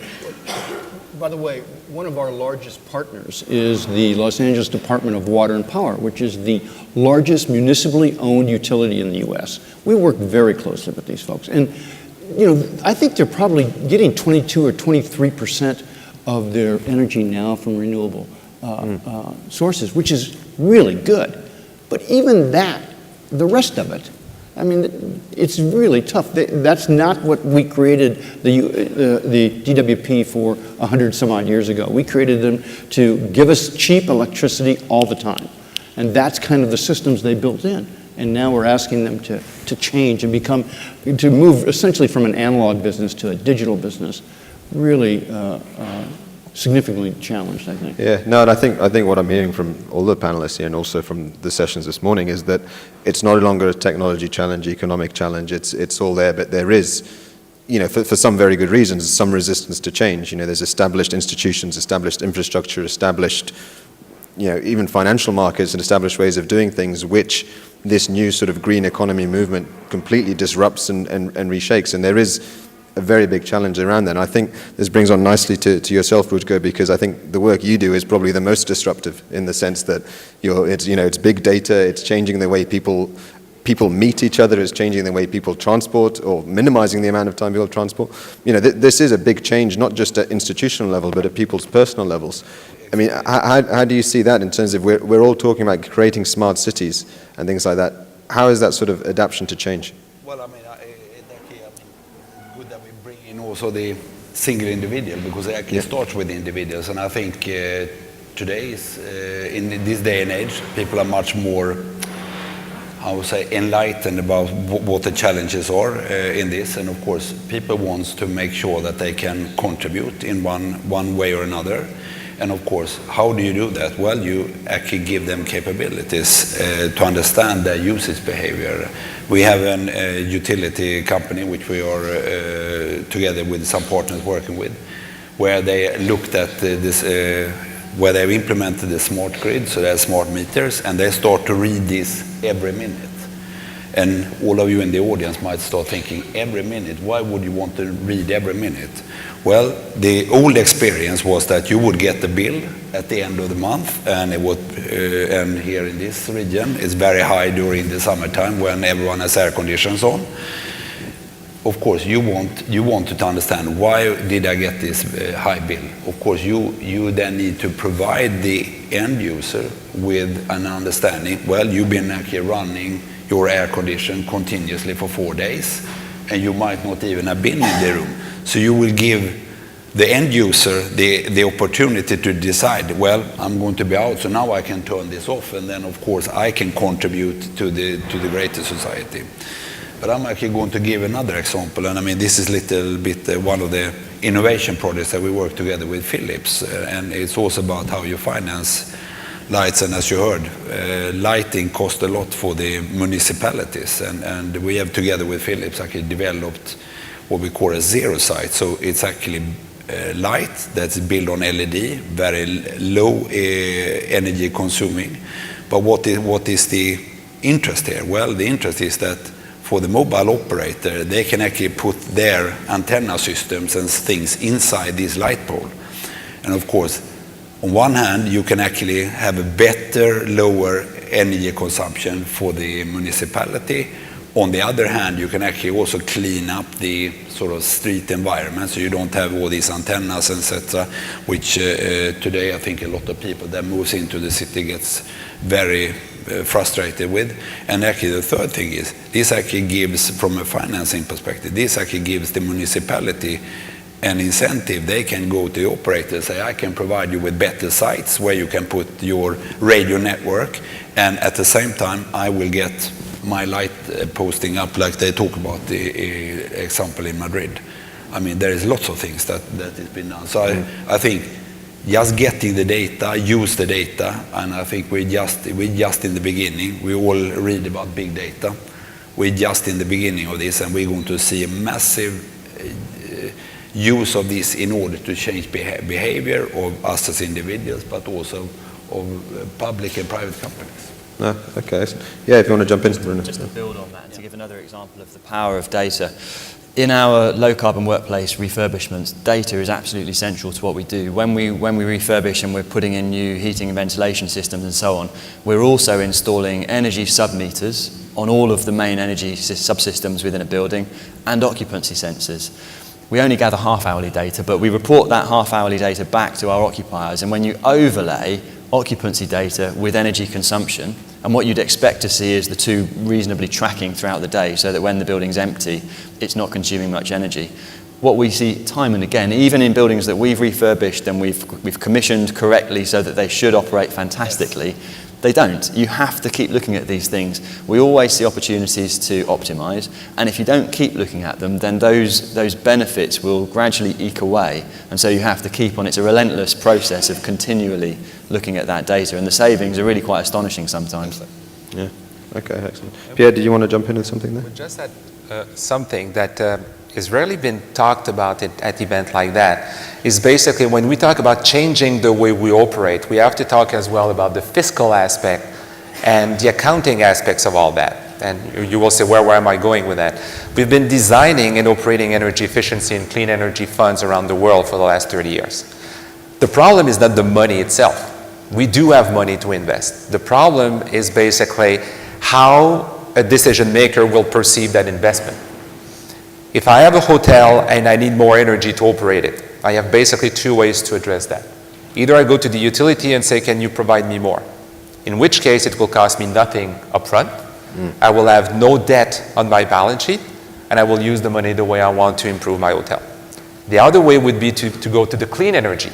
[SPEAKER 6] By the way, one of our largest partners is the Los Angeles Department of Water and Power, which is the largest municipally owned utility in the U.S. We work very closely with these folks. And, I think they're probably getting 22 or 23% of their energy now from renewable sources, which is really good. But even that, the rest of it, I mean, it's really tough. That's not what we created the DWP for 100 some odd years ago. We created them to give us cheap electricity all the time. And that's kind of the systems they built in. And now we're asking them to change and to move essentially from an analog business to a digital business. Really significantly challenged, I think.
[SPEAKER 1] Yeah, no, and I think what I'm hearing from all the panelists here and also from the sessions this morning is that it's no longer a technology challenge, economic challenge. It's all there, but there is, for some very good reasons, some resistance to change. There's established institutions, established infrastructure, established, even financial markets and established ways of doing things, which this new sort of green economy movement completely disrupts and reshakes. And there is a very big challenge around that. And I think this brings on nicely to yourself, Rutger, because I think the work you do is probably the most disruptive in the sense that it's big data, it's changing the way people meet each other, it's changing the way people transport or minimizing the amount of time people transport. This is a big change, not just at institutional level, but at people's personal levels. I mean, how do you see that in terms of we're all talking about creating smart cities and things like that? How is that sort of adaptation to change?
[SPEAKER 4] Well, I mean, good that we bring in also the single individual, because it actually starts with the individuals. And I think today, in this day and age, people are much more, I would say, enlightened about what the challenges are in this. And of course, people want to make sure that they can contribute in one way or another. And of course, how do you do that? Well, you actually give them capabilities to understand their usage behavior. We have a utility company which we are together with some partners working with, where they looked at this, where they've implemented the smart grid, so they have smart meters, and they start to read this every minute. And all of you in the audience might start thinking, every minute, why would you want to read every minute? Well, the old experience was that you would get the bill at the end of the month, and it would, and here in this region, it's very high during the summertime when everyone has air conditions on. Of course, you want to understand, why did I get this high bill? Of course, you then need to provide the end user with an understanding. Well, you've been actually running your air condition continuously for 4 days, and you might not even have been in the room. So you will give the end user the opportunity to decide, well, I'm going to be out, so now I can turn this off, and then of course I can contribute to the greater society. But I'm actually going to give another example, and I mean, this is a little bit one of the innovation projects that we work together with Philips, and it's also about how you finance lights. And as you heard, lighting costs a lot for the municipalities, and we have together with Philips actually developed what we call a zero site. So it's actually light that's built on LED, very low energy consuming. But what is the interest here? Well, the interest is that for the mobile operator, they can actually put their antenna systems and things inside this light pole. And of course, on one hand, you can actually have a better, lower energy consumption for the municipality. On the other hand, you can actually also clean up the sort of street environment, so you don't have all these antennas, etc., which today I think a lot of people that moves into the city gets very frustrated with. And actually the third thing is, this actually gives, from a financing perspective, this actually gives the municipality an incentive. They can go to the operator and say, I can provide you with better sites where you can put your radio network, and at the same time I will get my light posting up, like they talk about the example in Madrid. I mean, there is lots of things that has been done. So I think just getting the data, use the data, and I think we're just in the beginning. We all read about big data. we're just in the beginning of this, and we're going to see a massive use of this in order to change behavior of us as individuals, but also of public and private companies.
[SPEAKER 1] No, okay. Yeah, if you want to jump in, Bruno.
[SPEAKER 3] Just to build on that, to give another example of the power of data. In our low carbon workplace refurbishments, data is absolutely central to what we do. When we refurbish and we're putting in new heating and ventilation systems and so on, we're also installing energy submeters on all of the main energy subsystems within a building and occupancy sensors. We only gather half-hourly data, but we report that half-hourly data back to our occupiers. And when you overlay occupancy data with energy consumption, and what you'd expect to see is the two reasonably tracking throughout the day so that when the building's empty, it's not consuming much energy. What we see time and again, even in buildings that we've refurbished and we've commissioned correctly so that they should operate fantastically, they don't. You have to keep looking at these things. We always see opportunities to optimize, and if you don't keep looking at them, then those benefits will gradually eke away. And so you have to keep on. It's a relentless process of continually looking at that data, and the savings are really quite astonishing sometimes.
[SPEAKER 1] Yeah. Okay, excellent. Pierre, did you want to jump in with something there?
[SPEAKER 2] Just add something that has rarely been talked about at events like that is basically when we talk about changing the way we operate, we have to talk as well about the fiscal aspect and the accounting aspects of all that. And you will say, where am I going with that? We've been designing and operating energy efficiency and clean energy funds around the world for the last 30 years. The problem is not the money itself. We do have money to invest. The problem is basically how a decision maker will perceive that investment. If I have a hotel and I need more energy to operate it, I have basically two ways to address that. Either I go to the utility and say, can you provide me more? In which case it will cost me nothing upfront. I will have no debt on my balance sheet, and I will use the money the way I want to improve my hotel. The other way would be to go to the clean energy,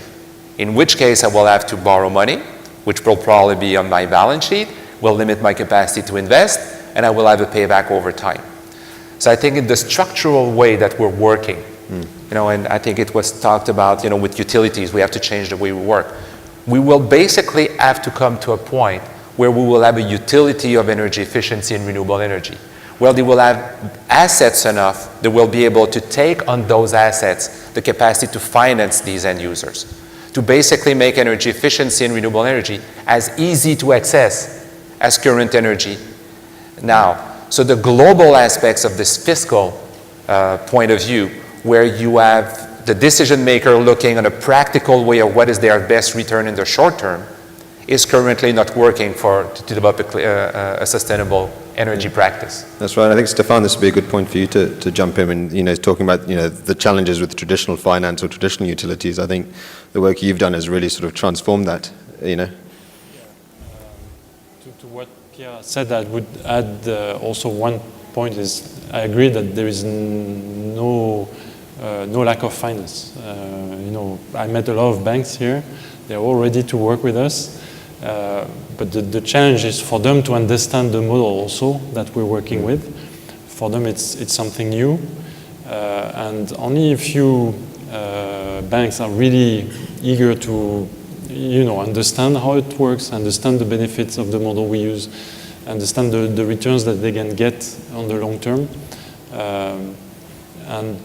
[SPEAKER 2] in which case I will have to borrow money, which will probably be on my balance sheet, will limit my capacity to invest, and I will have a payback over time. So I think in the structural way that we're working, and I think it was talked about, with utilities, we have to change the way we work. We will basically have to come to a point where we will have a utility of energy efficiency and renewable energy, where they will have assets enough that will be able to take on those assets the capacity to finance these end users, to basically make energy efficiency and renewable energy as easy to access as current energy now. So the global aspects of this fiscal point of view, where you have the decision maker looking on a practical way of what is their best return in the short term, is currently not working to develop a sustainable energy practice.
[SPEAKER 1] That's right. I think, Stefan, this would be a good point for you to jump in and, talking about, the challenges with traditional finance or traditional utilities. I think the work you've done has really sort of transformed that,
[SPEAKER 7] To what Pierre said, I would add also one point is I agree that there is no lack of finance. I met a lot of banks here. They're all ready to work with us. But the challenge is for them to understand the model also that we're working with. For them, it's something new. And only a few banks are really eager to understand how it works, understand the benefits of the model we use, understand the returns that they can get on the long term. And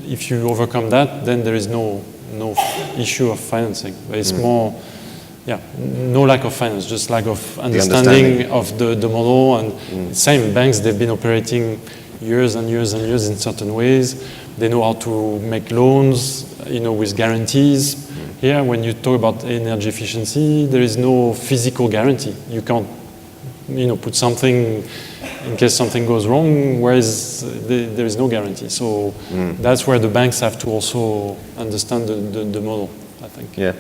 [SPEAKER 7] if you overcome that, then there is no issue of financing. But it's more, no lack of finance, just lack of understanding of the model. And same banks, they've been operating years and years and years in certain ways. They know how to make loans, with guarantees. Here, when you talk about energy efficiency, there is no physical guarantee. You can't, put something in case something goes wrong, whereas there is no guarantee. So that's where the banks have to also understand the model, I think.
[SPEAKER 1] Yeah.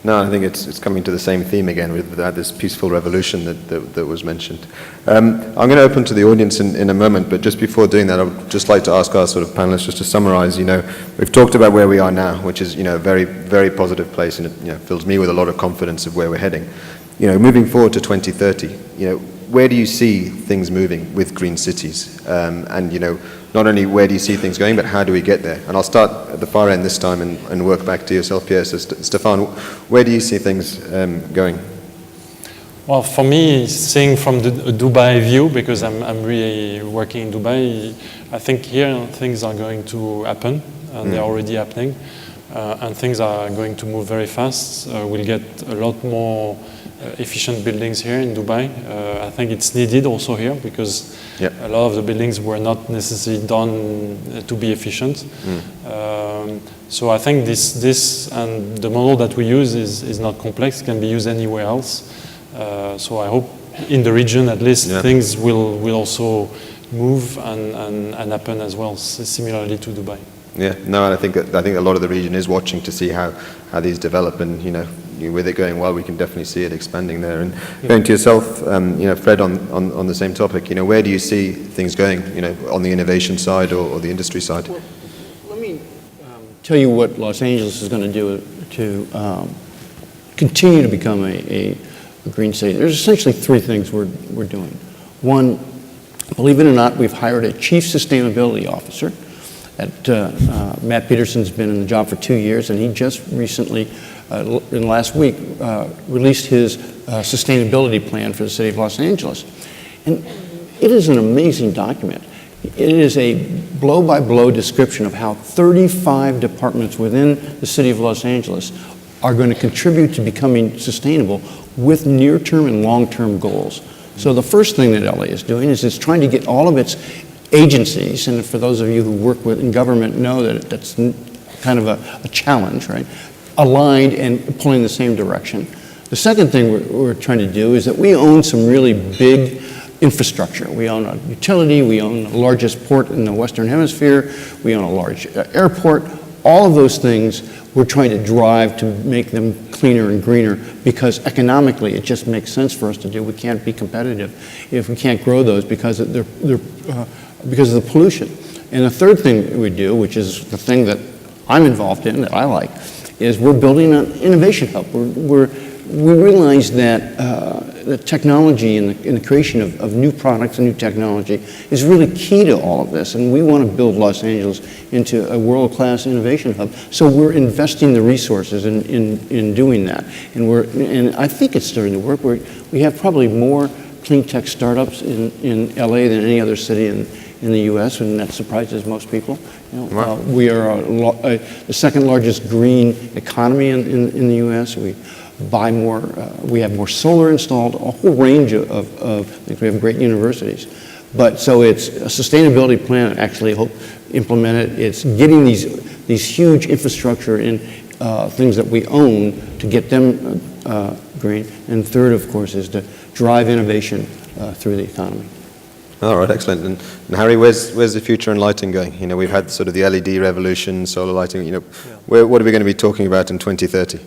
[SPEAKER 1] No, I think it's coming to the same theme again with this peaceful revolution that was mentioned. I'm going to open to the audience in a moment, but just before doing that, I would just like to ask our sort of panelists just to summarize. We've talked about where we are now, which is a very, very positive place, and it fills me with a lot of confidence of where we're heading. Moving forward to 2030, where do you see things moving with green cities? And not only where do you see things going, but how do we get there? And I'll start at the far end this time and work back to yourself, Pierre. So, Stefan, where do you see things going?
[SPEAKER 7] Well, for me, seeing from the Dubai view, because I'm really working in Dubai, I think here things are going to happen, and they're already happening, and things are going to move very fast. We'll get a lot more efficient buildings here in Dubai. I think it's needed also here, because a lot of the buildings were not necessarily done to be efficient. So I think this and the model that we use is not complex, can be used anywhere else. So I hope in the region at least things will also move and happen as well, similarly to Dubai.
[SPEAKER 1] Yeah, no, and I think a lot of the region is watching to see how these develop, and with it going well, we can definitely see it expanding there. And going to yourself, Fred, on the same topic, where do you see things going, on the innovation side or the industry side?
[SPEAKER 6] Well, let me tell you what Los Angeles is going to do to continue to become a green city. There's essentially three things we're doing. One, believe it or not, we've hired a chief sustainability officer. Matt Peterson's been in the job for 2 years, and he just recently, in last week, released his sustainability plan for the city of Los Angeles. And it is an amazing document. It is a blow-by-blow description of how 35 departments within the city of Los Angeles are going to contribute to becoming sustainable with near-term and long-term goals. So the first thing that LA is doing is it's trying to get all of its agencies, and for those of you who work in government know that that's kind of a challenge, right? Aligned and pulling the same direction. The second thing we're trying to do is that we own some really big infrastructure. We own a utility, we own the largest port in the Western Hemisphere, we own a large airport. All of those things we're trying to drive to make them cleaner and greener, because economically it just makes sense for us to do. We can't be competitive if we can't grow those because of because of the pollution. And the third thing we do, which is the thing that I'm involved in, that I like, is we're building an innovation hub. We realize that the technology and the creation of new products and new technology is really key to all of this, and we want to build Los Angeles into a world-class innovation hub. So we're investing the resources in doing that, and I think it's starting to work. We have probably more clean tech startups in LA than any other city in the U.S., and that surprises most people. We are the second largest green economy in the U.S. We buy more, we have more solar installed, a whole range of things. We have great universities. But so it's a sustainability plan, actually hope implement it. It's getting these huge infrastructure in things that we own to get them green. And third, of course, is to drive innovation through the economy.
[SPEAKER 1] All right, excellent. And Harry, where's the future in lighting going? We've had sort of the LED revolution, solar lighting. What are we going to be talking about in 2030?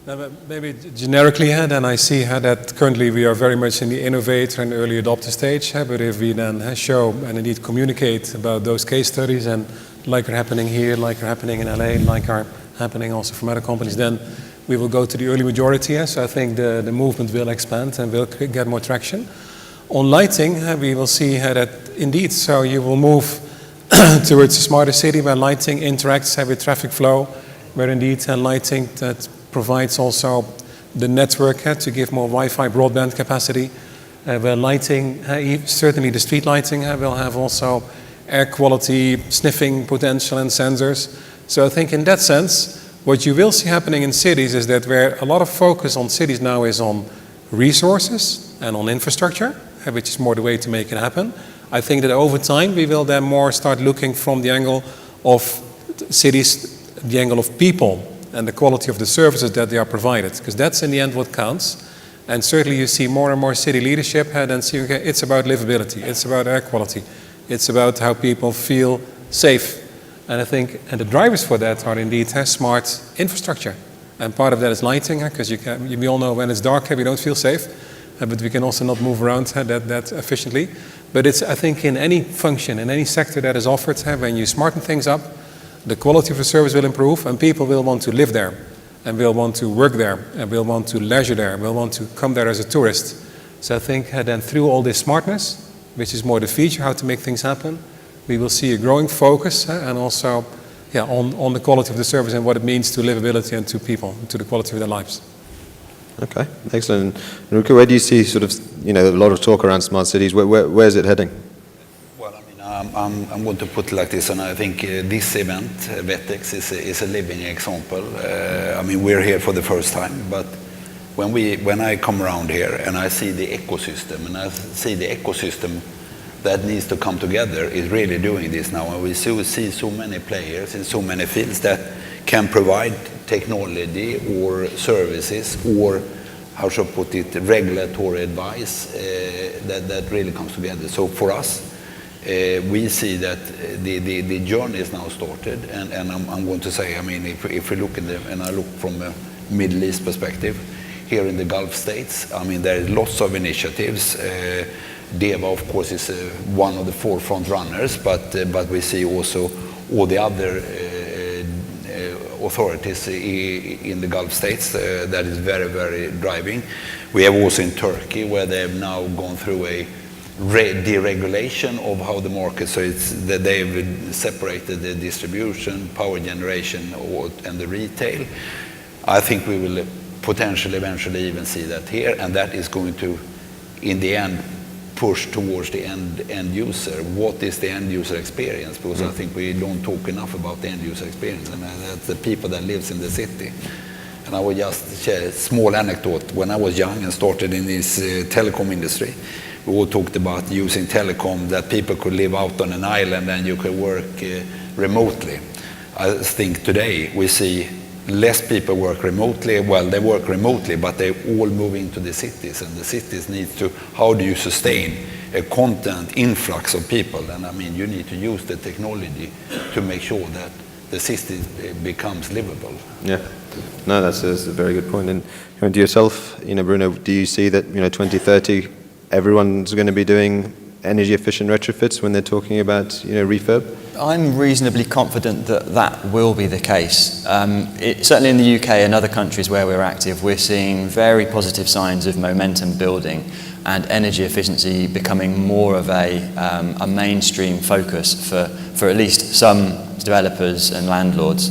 [SPEAKER 5] Now, maybe generically, then I see that currently we are very much in the innovator and early adopter stage. But if we then show and indeed communicate about those case studies, and like are happening here, like are happening in LA, like are happening also from other companies, then we will go to the early majority. So I think the movement will expand and will get more traction. On lighting, we will see that indeed, so you will move towards a smarter city where lighting interacts with traffic flow, where indeed lighting that provides also the network to give more Wi-Fi broadband capacity, where lighting, certainly the street lighting, will have also air quality, sniffing potential and sensors. So I think in that sense, what you will see happening in cities is that where a lot of focus on cities now is on resources and on infrastructure, which is more the way to make it happen. I think that over time we will then more start looking from the angle of cities, the angle of people, and the quality of the services that they are provided, because that's in the end what counts. And certainly you see more and more city leadership then see, okay, it's about livability, it's about air quality, it's about how people feel safe. And I think, and the drivers for that are indeed smart infrastructure. And part of that is lighting, because we all know when it's dark, we don't feel safe, but we can also not move around that efficiently. But it's, I think, in any function, in any sector that is offered, when you smarten things up, the quality of the service will improve, and people will want to live there, and will want to work there, and will want to leisure there, will want to come there as a tourist. So I think then through all this smartness, which is more the feature, how to make things happen, we will see a growing focus and also on the quality of the service and what it means to livability and to people, and to the quality of their lives.
[SPEAKER 1] Okay, excellent. And Ruka, where do you see sort of, a lot of talk around smart cities? Where's it heading?
[SPEAKER 4] Well, I mean, I'm going to put it like this, and I think this event, VETEX, is a living example. I mean, we're here for the first time, but when I come around here and I see the ecosystem, and I see the ecosystem that needs to come together is really doing this now, and we see so many players in so many fields that can provide technology or services or, how should I put it, regulatory advice that really comes together. So for us, we see that the journey is now started, and I'm going to say, I mean, if we look and I look from a Middle East perspective, here in the Gulf states, I mean, there are lots of initiatives. DEVA, of course, is one of the forefront runners, but we see also all the other authorities in the Gulf states that is very, very driving. We have also in Turkey, where they have now gone through a deregulation of how the market, so it's that they've separated the distribution, power generation, and the retail. I think we will potentially eventually even see that here, and that is going to, in the end, push towards the end user. What is the end user experience? Because I think we don't talk enough about the end user experience, and that's the people that lives in the city. And I will just share a small anecdote. When I was young and started in this telecom industry, we all talked about using telecom, that people could live out on an island and you could work remotely. I think today we see less people work remotely. Well, they work remotely, but they all move into the cities, and the cities need to, how do you sustain a content influx of people? And I mean, you need to use the technology to make sure that the city becomes livable.
[SPEAKER 1] Yeah, no, that's a very good point. And coming to yourself, Bruno, do you see that 2030 everyone's going to be doing energy efficient retrofits when they're talking about refurb?
[SPEAKER 3] I'm reasonably confident that that will be the case. Certainly in the UK and other countries where we're active, we're seeing very positive signs of momentum building and energy efficiency becoming more of a mainstream focus for at least some developers and landlords.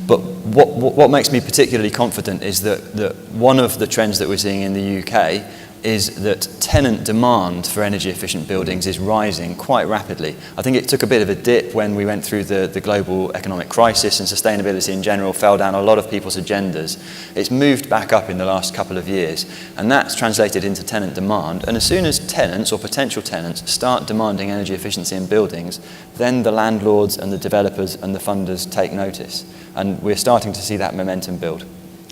[SPEAKER 3] But what makes me particularly confident is that one of the trends that we're seeing in the UK is that tenant demand for energy efficient buildings is rising quite rapidly. I think it took a bit of a dip when we went through the global economic crisis, and sustainability in general fell down a lot of people's agendas. It's moved back up in the last couple of years, and that's translated into tenant demand. And as soon as tenants or potential tenants start demanding energy efficiency in buildings, then the landlords and the developers and the funders take notice. And we're starting to see that momentum build.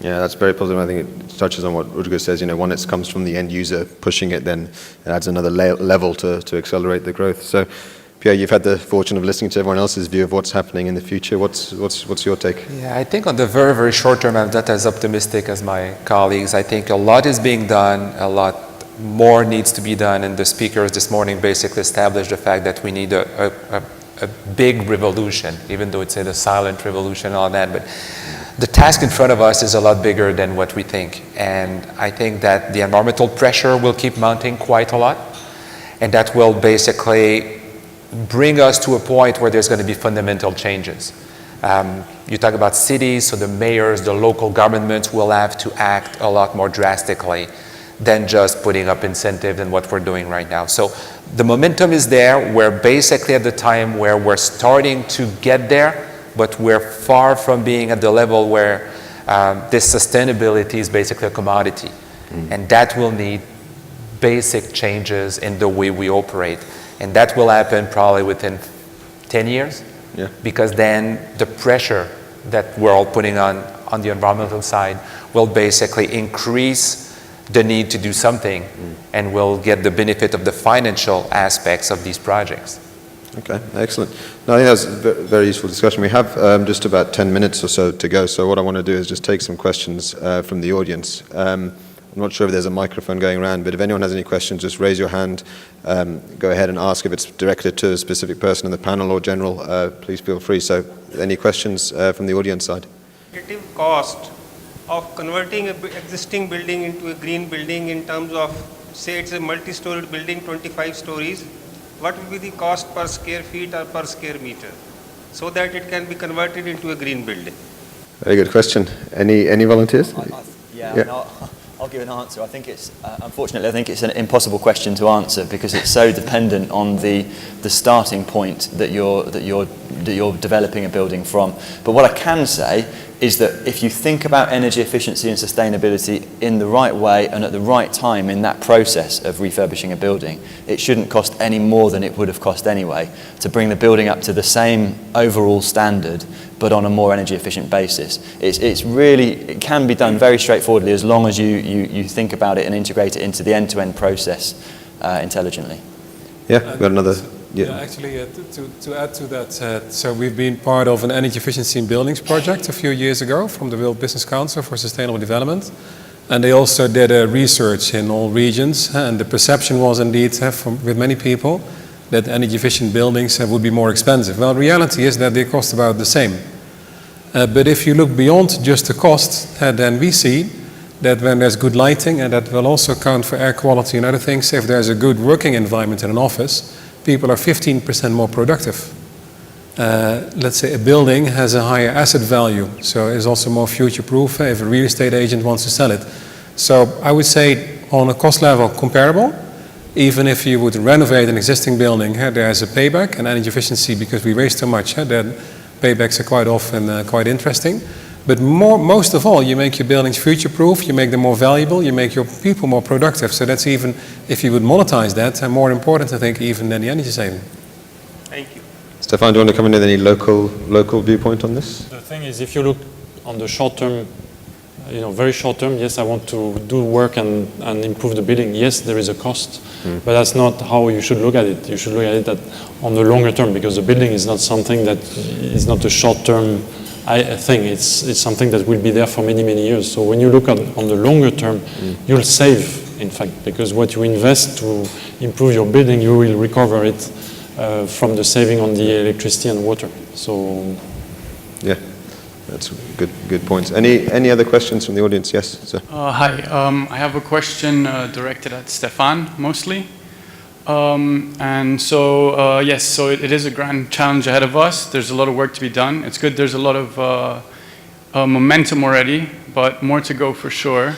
[SPEAKER 1] Yeah, that's very positive. I think it touches on what Rutger says. When it comes from the end user pushing it, then it adds another level to accelerate the growth. So, Pierre, you've had the fortune of listening to everyone else's view of what's happening in the future. What's your take?
[SPEAKER 2] Yeah, I think on the very, very short term, I'm not as optimistic as my colleagues. I think a lot is being done, a lot more needs to be done, and the speakers this morning basically established the fact that we need a big revolution, even though it's a silent revolution and all that. But the task in front of us is a lot bigger than what we think. And I think that the environmental pressure will keep mounting quite a lot. And that will basically bring us to a point where there's going to be fundamental changes. You talk about cities, so the mayors, the local governments will have to act a lot more drastically than just putting up incentives and what we're doing right now. So the momentum is there. We're basically at the time where we're starting to get there, but we're far from being at the level where this sustainability is basically a commodity. And that will need basic changes in the way we operate. And that will happen probably within 10 years.
[SPEAKER 1] Yeah.
[SPEAKER 2] Because then the pressure that we're all putting on the environmental side will basically increase the need to do something, and we'll get the benefit of the financial aspects of these projects.
[SPEAKER 1] Okay, excellent. No, I think that was a very useful discussion. We have just about 10 minutes or so to go, so what I want to do is just take some questions from the audience. I'm not sure if there's a microphone going around, but if anyone has any questions, just raise your hand. Go ahead and ask. If it's directed to a specific person in the panel or general, please feel free. So any questions from the audience side?
[SPEAKER 8] Cost of converting an existing building into a green building in terms of, say it's a multi-storied building, 25 stories, what will be the cost per square feet or per square meter so that it can be converted into a green building?
[SPEAKER 1] Very good question. Any volunteers?
[SPEAKER 3] Yeah. I'll give an answer. I think it's, unfortunately, I think it's an impossible question to answer because it's so dependent on the starting point that you're developing a building from. But what I can say is that if you think about energy efficiency and sustainability in the right way and at the right time in that process of refurbishing a building, it shouldn't cost any more than it would have cost anyway to bring the building up to the same overall standard but on a more energy efficient basis. It can be done very straightforwardly as long as you think about it and integrate it into the end-to-end process intelligently.
[SPEAKER 1] Yeah, we've got another.
[SPEAKER 5] Yeah, actually, to add to that, so we've been part of an energy efficiency in buildings project a few years ago from the World Business Council for Sustainable Development. And they also did research in all regions, and the perception was indeed with many people that energy efficient buildings would be more expensive. Well, reality is that they cost about the same. But if you look beyond just the cost, then we see that when there's good lighting, and that will also count for air quality and other things, if there's a good working environment in an office, people are 15% more productive. Let's say a building has a higher asset value, so it's also more future-proof if a real estate agent wants to sell it. So I would say on a cost level comparable, even if you would renovate an existing building, there's a payback and energy efficiency because we waste so much, then paybacks are quite often quite interesting. But most of all, you make your buildings future-proof, you make them more valuable, you make your people more productive. So that's even, if you would monetize that, more important, I think, even than the energy saving.
[SPEAKER 8] Thank you.
[SPEAKER 1] Stefan, do you want to come in with any local viewpoint on this?
[SPEAKER 7] The thing is, if you look on the short term, very short term, yes, I want to do work and improve the building. Yes, there is a cost, but that's not how you should look at it. You should look at it on the longer term, because the building is not something that is not a short term thing. It's something that will be there for many, many years. So when you look on the longer term, you'll save, in fact, because what you invest to improve your building, you will recover it from the saving on the electricity and water. So,
[SPEAKER 1] yeah. That's good points. Any other questions from the audience? Yes, sir.
[SPEAKER 9] Hi. I have a question directed at Stefan mostly. And so, yes, so it is a grand challenge ahead of us. There's a lot of work to be done. It's good there's a lot of momentum already, but more to go for sure.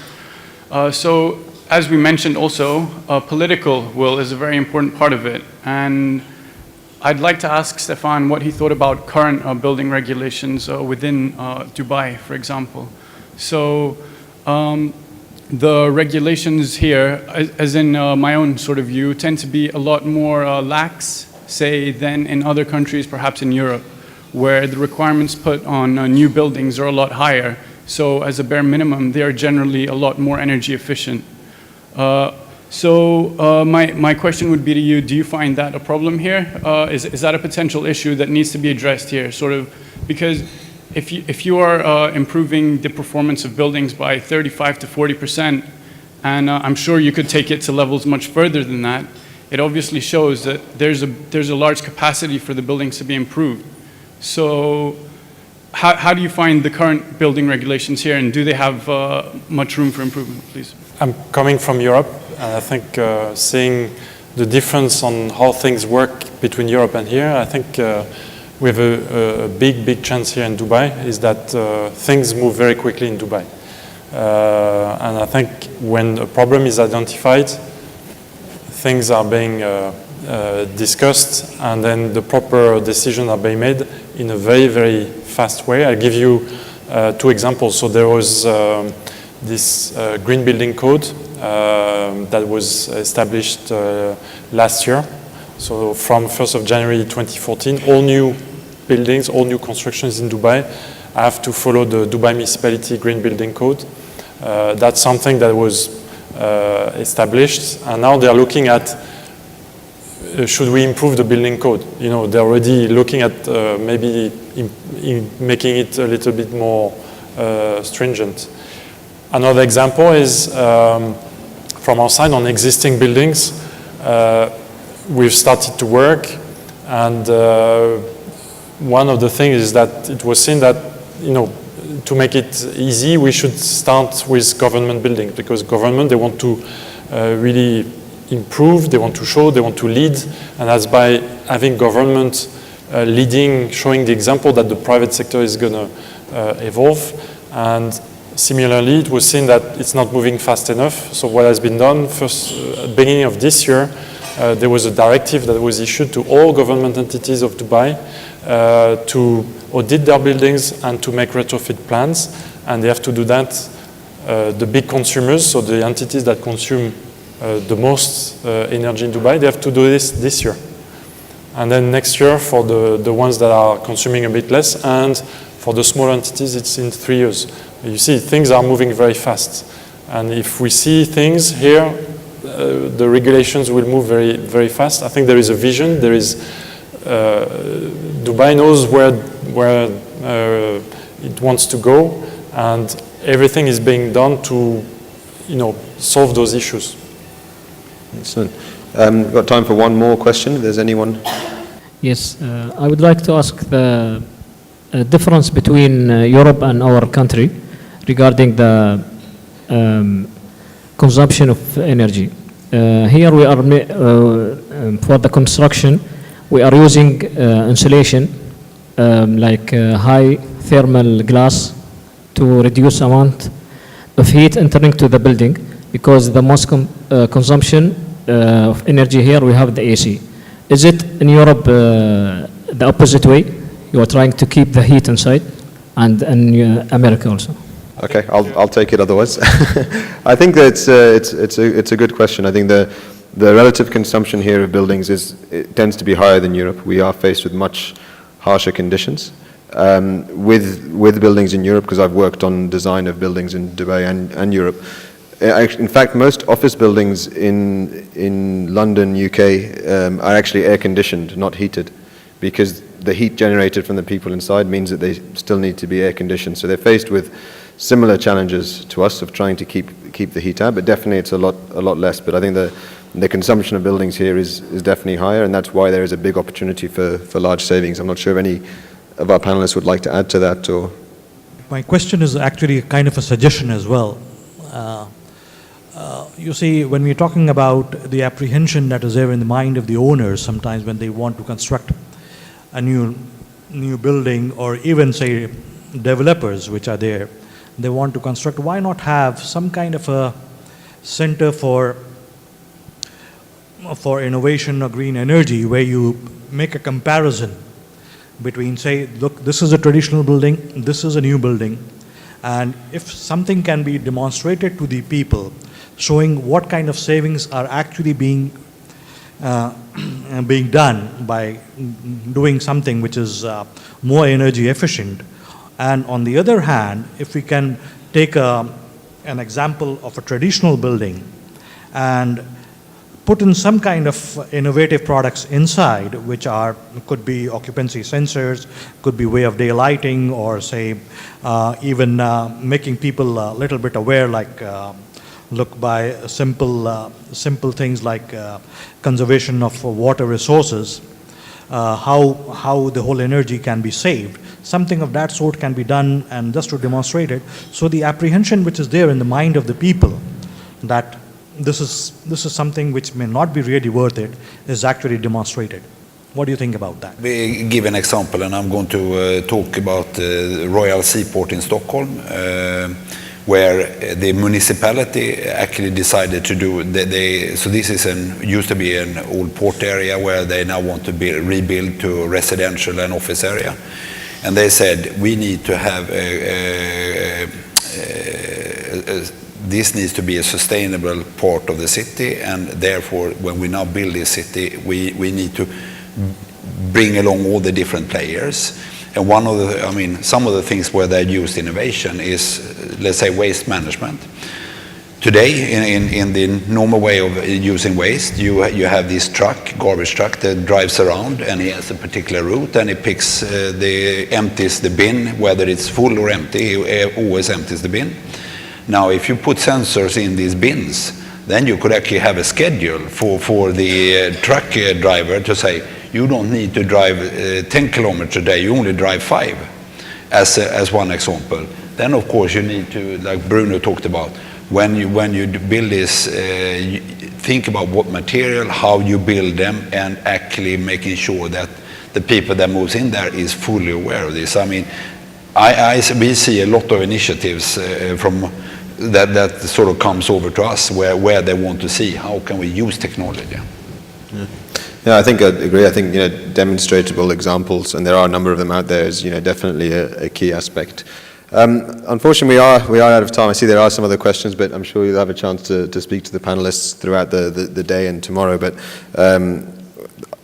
[SPEAKER 9] So, as we mentioned also, political will is a very important part of it. And I'd like to ask Stefan what he thought about current building regulations within Dubai, for example. So the regulations here, as in my own sort of view, tend to be a lot more lax, say, than in other countries, perhaps in Europe, where the requirements put on new buildings are a lot higher. So as a bare minimum, they are generally a lot more energy efficient. So my question would be to you, do you find that a problem here? Is that a potential issue that needs to be addressed here? Sort of, because if you are improving the performance of buildings by 35 to 40%, and I'm sure you could take it to levels much further than that, it obviously shows that there's a large capacity for the buildings to be improved. So how do you find the current building regulations here, and do they have much room for improvement, please?
[SPEAKER 7] I'm coming from Europe, and I think seeing the difference on how things work between Europe and here, I think we have a big chance here in Dubai, is that things move very quickly in Dubai. And I think when a problem is identified, things are being discussed, and then the proper decisions are being made in a very fast way. I'll give you 2 examples. So there was this green building code that was established last year. So from 1st of January 2014, all new buildings, all new constructions in Dubai have to follow the Dubai Municipality Green Building Code. That's something that was established, and now they're looking at should we improve the building code? They're already looking at maybe making it a little bit more stringent. Another example is from our side on existing buildings. We've started to work, and one of the things is that it was seen that, to make it easy, we should start with government buildings, because government, they want to really improve, they want to show, they want to lead, and that's by having government leading, showing the example that the private sector is going to evolve. And Similarly, it was seen that it's not moving fast enough. So what has been done first, at the beginning of this year, there was a directive that was issued to all government entities of Dubai to audit their buildings and to make retrofit plans. And they have to do that, the big consumers, so the entities that consume the most energy in Dubai, they have to do this year. And then next year for the ones that are consuming a bit less, and for the small entities, it's in 3 years. You see, things are moving very fast. And if we see things here, the regulations will move very, very fast. I think there is a vision. There is, Dubai knows where it wants to go, and everything is being done to, solve those issues.
[SPEAKER 1] Excellent. We've got time for one more question, if there's anyone.
[SPEAKER 10] Yes, I would like to ask the difference between Europe and our country regarding the consumption of energy. Here we are, for the construction, we are using insulation, like high thermal glass, to reduce amount of heat entering to the building, because the most consumption of energy here, we have the AC. Is it in Europe the opposite way? You are trying to keep the heat inside, and in America also?
[SPEAKER 1] Okay, I'll take it otherwise. I think that it's a good question. I think the relative consumption here of buildings it tends to be higher than Europe. We are faced with much harsher conditions with buildings in Europe, because I've worked on design of buildings in Dubai and Europe. In fact, most office buildings in London, UK, are actually air conditioned, not heated, because the heat generated from the people inside means that they still need to be air conditioned. So they're faced with similar challenges to us of trying to keep the heat out, but definitely it's a lot less. But I think the consumption of buildings here is definitely higher, and that's why there is a big opportunity for large savings. I'm not sure if any of our panelists would like to add to that. Or
[SPEAKER 11] my question is actually kind of a suggestion as well. You see, when we're talking about the apprehension that is there in the mind of the owners sometimes when they want to construct a new building, or even say developers which are there, they want to construct, why not have some kind of a center for innovation or green energy, where you make a comparison between, say, look, this is a traditional building, this is a new building, and if something can be demonstrated to the people, showing what kind of savings are actually being done by doing something which is more energy efficient. And on the other hand, if we can take an example of a traditional building and put in some kind of innovative products inside, which could be occupancy sensors, could be way of daylighting, or say even making people a little bit aware, like look by simple things like conservation of water resources, how the whole energy can be saved. Something of that sort can be done, and just to demonstrate it, so the apprehension which is there in the mind of the people that this is something which may not be really worth it is actually demonstrated. What do you think about that?
[SPEAKER 4] We give an example, and I'm going to talk about Royal Seaport in Stockholm, where the municipality actually decided to do, so this is used to be an old port area where they now want to rebuild to a residential and office area. And they said, we need to have this needs to be a sustainable part of the city, and therefore when we now build this city, we need to bring along all the different players. And some of the things where they used innovation is, let's say, waste management. Today, in the normal way of using waste, you have this garbage truck that drives around, and he has a particular route, and he picks, empties the bin, whether it's full or empty, he always empties the bin. Now, if you put sensors in these bins, then you could actually have a schedule for the truck driver to say, you don't need to drive 10 kilometers a day, you only drive 5, as one example. Then, of course, you need to, like Bruno talked about, when you build this, think about what material, how you build them, and actually making sure that the people that moves in there is fully aware of this. I mean, We see a lot of initiatives from that sort of comes over to us where they want to see how can we use technology.
[SPEAKER 1] Yeah, I think I'd agree. I think demonstrable examples, and there are a number of them out there, is definitely a key aspect. Unfortunately, we are out of time. I see there are some other questions, but I'm sure you'll have a chance to speak to the panelists throughout the day and tomorrow. But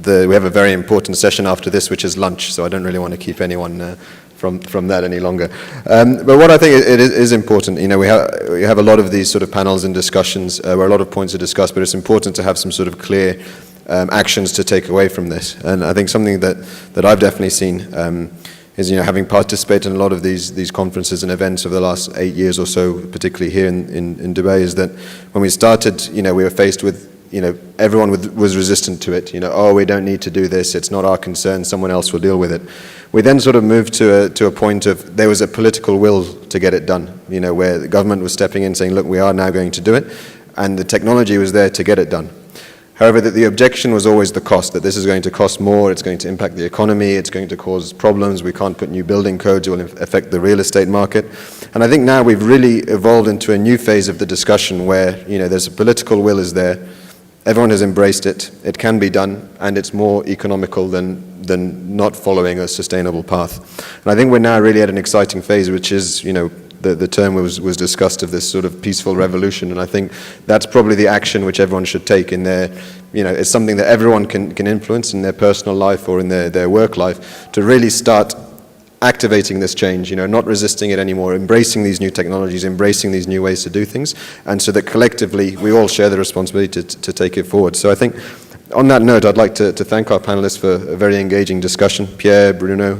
[SPEAKER 1] we have a very important session after this, which is lunch, so I don't really want to keep anyone from that any longer. But what I think it is important, we have a lot of these sort of panels and discussions where a lot of points are discussed, but it's important to have some sort of clear actions to take away from this. And I think something that I've definitely seen is, having participated in a lot of these conferences and events over the last 8 years or so, particularly here in Dubai, is that when we started, we were faced with, everyone was resistant to it. Oh, we don't need to do this. It's not our concern. Someone else will deal with it. We then sort of moved to a point of there was a political will to get it done, where the government was stepping in saying, look, we are now going to do it. And the technology was there to get it done. However, the objection was always the cost, that this is going to cost more, it's going to impact the economy, it's going to cause problems, we can't put new building codes, it will affect the real estate market. And I think now we've really evolved into a new phase of the discussion where, there's a political will is there, everyone has embraced it, it can be done, and it's more economical than not following a sustainable path. And I think we're now really at an exciting phase, which is, the term was discussed of this sort of peaceful revolution, and I think that's probably the action which everyone should take in their, it's something that everyone can influence in their personal life or in their work life, to really start activating this change, not resisting it anymore, embracing these new technologies, embracing these new ways to do things, and so that collectively we all share the responsibility to take it forward. So I think on that note, I'd like to thank our panelists for a very engaging discussion, Pierre, Bruno,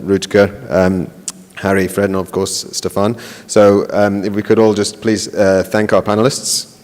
[SPEAKER 1] Rutger, Harry, Fred, and of course, Stefan. So if we could all just please thank our panelists.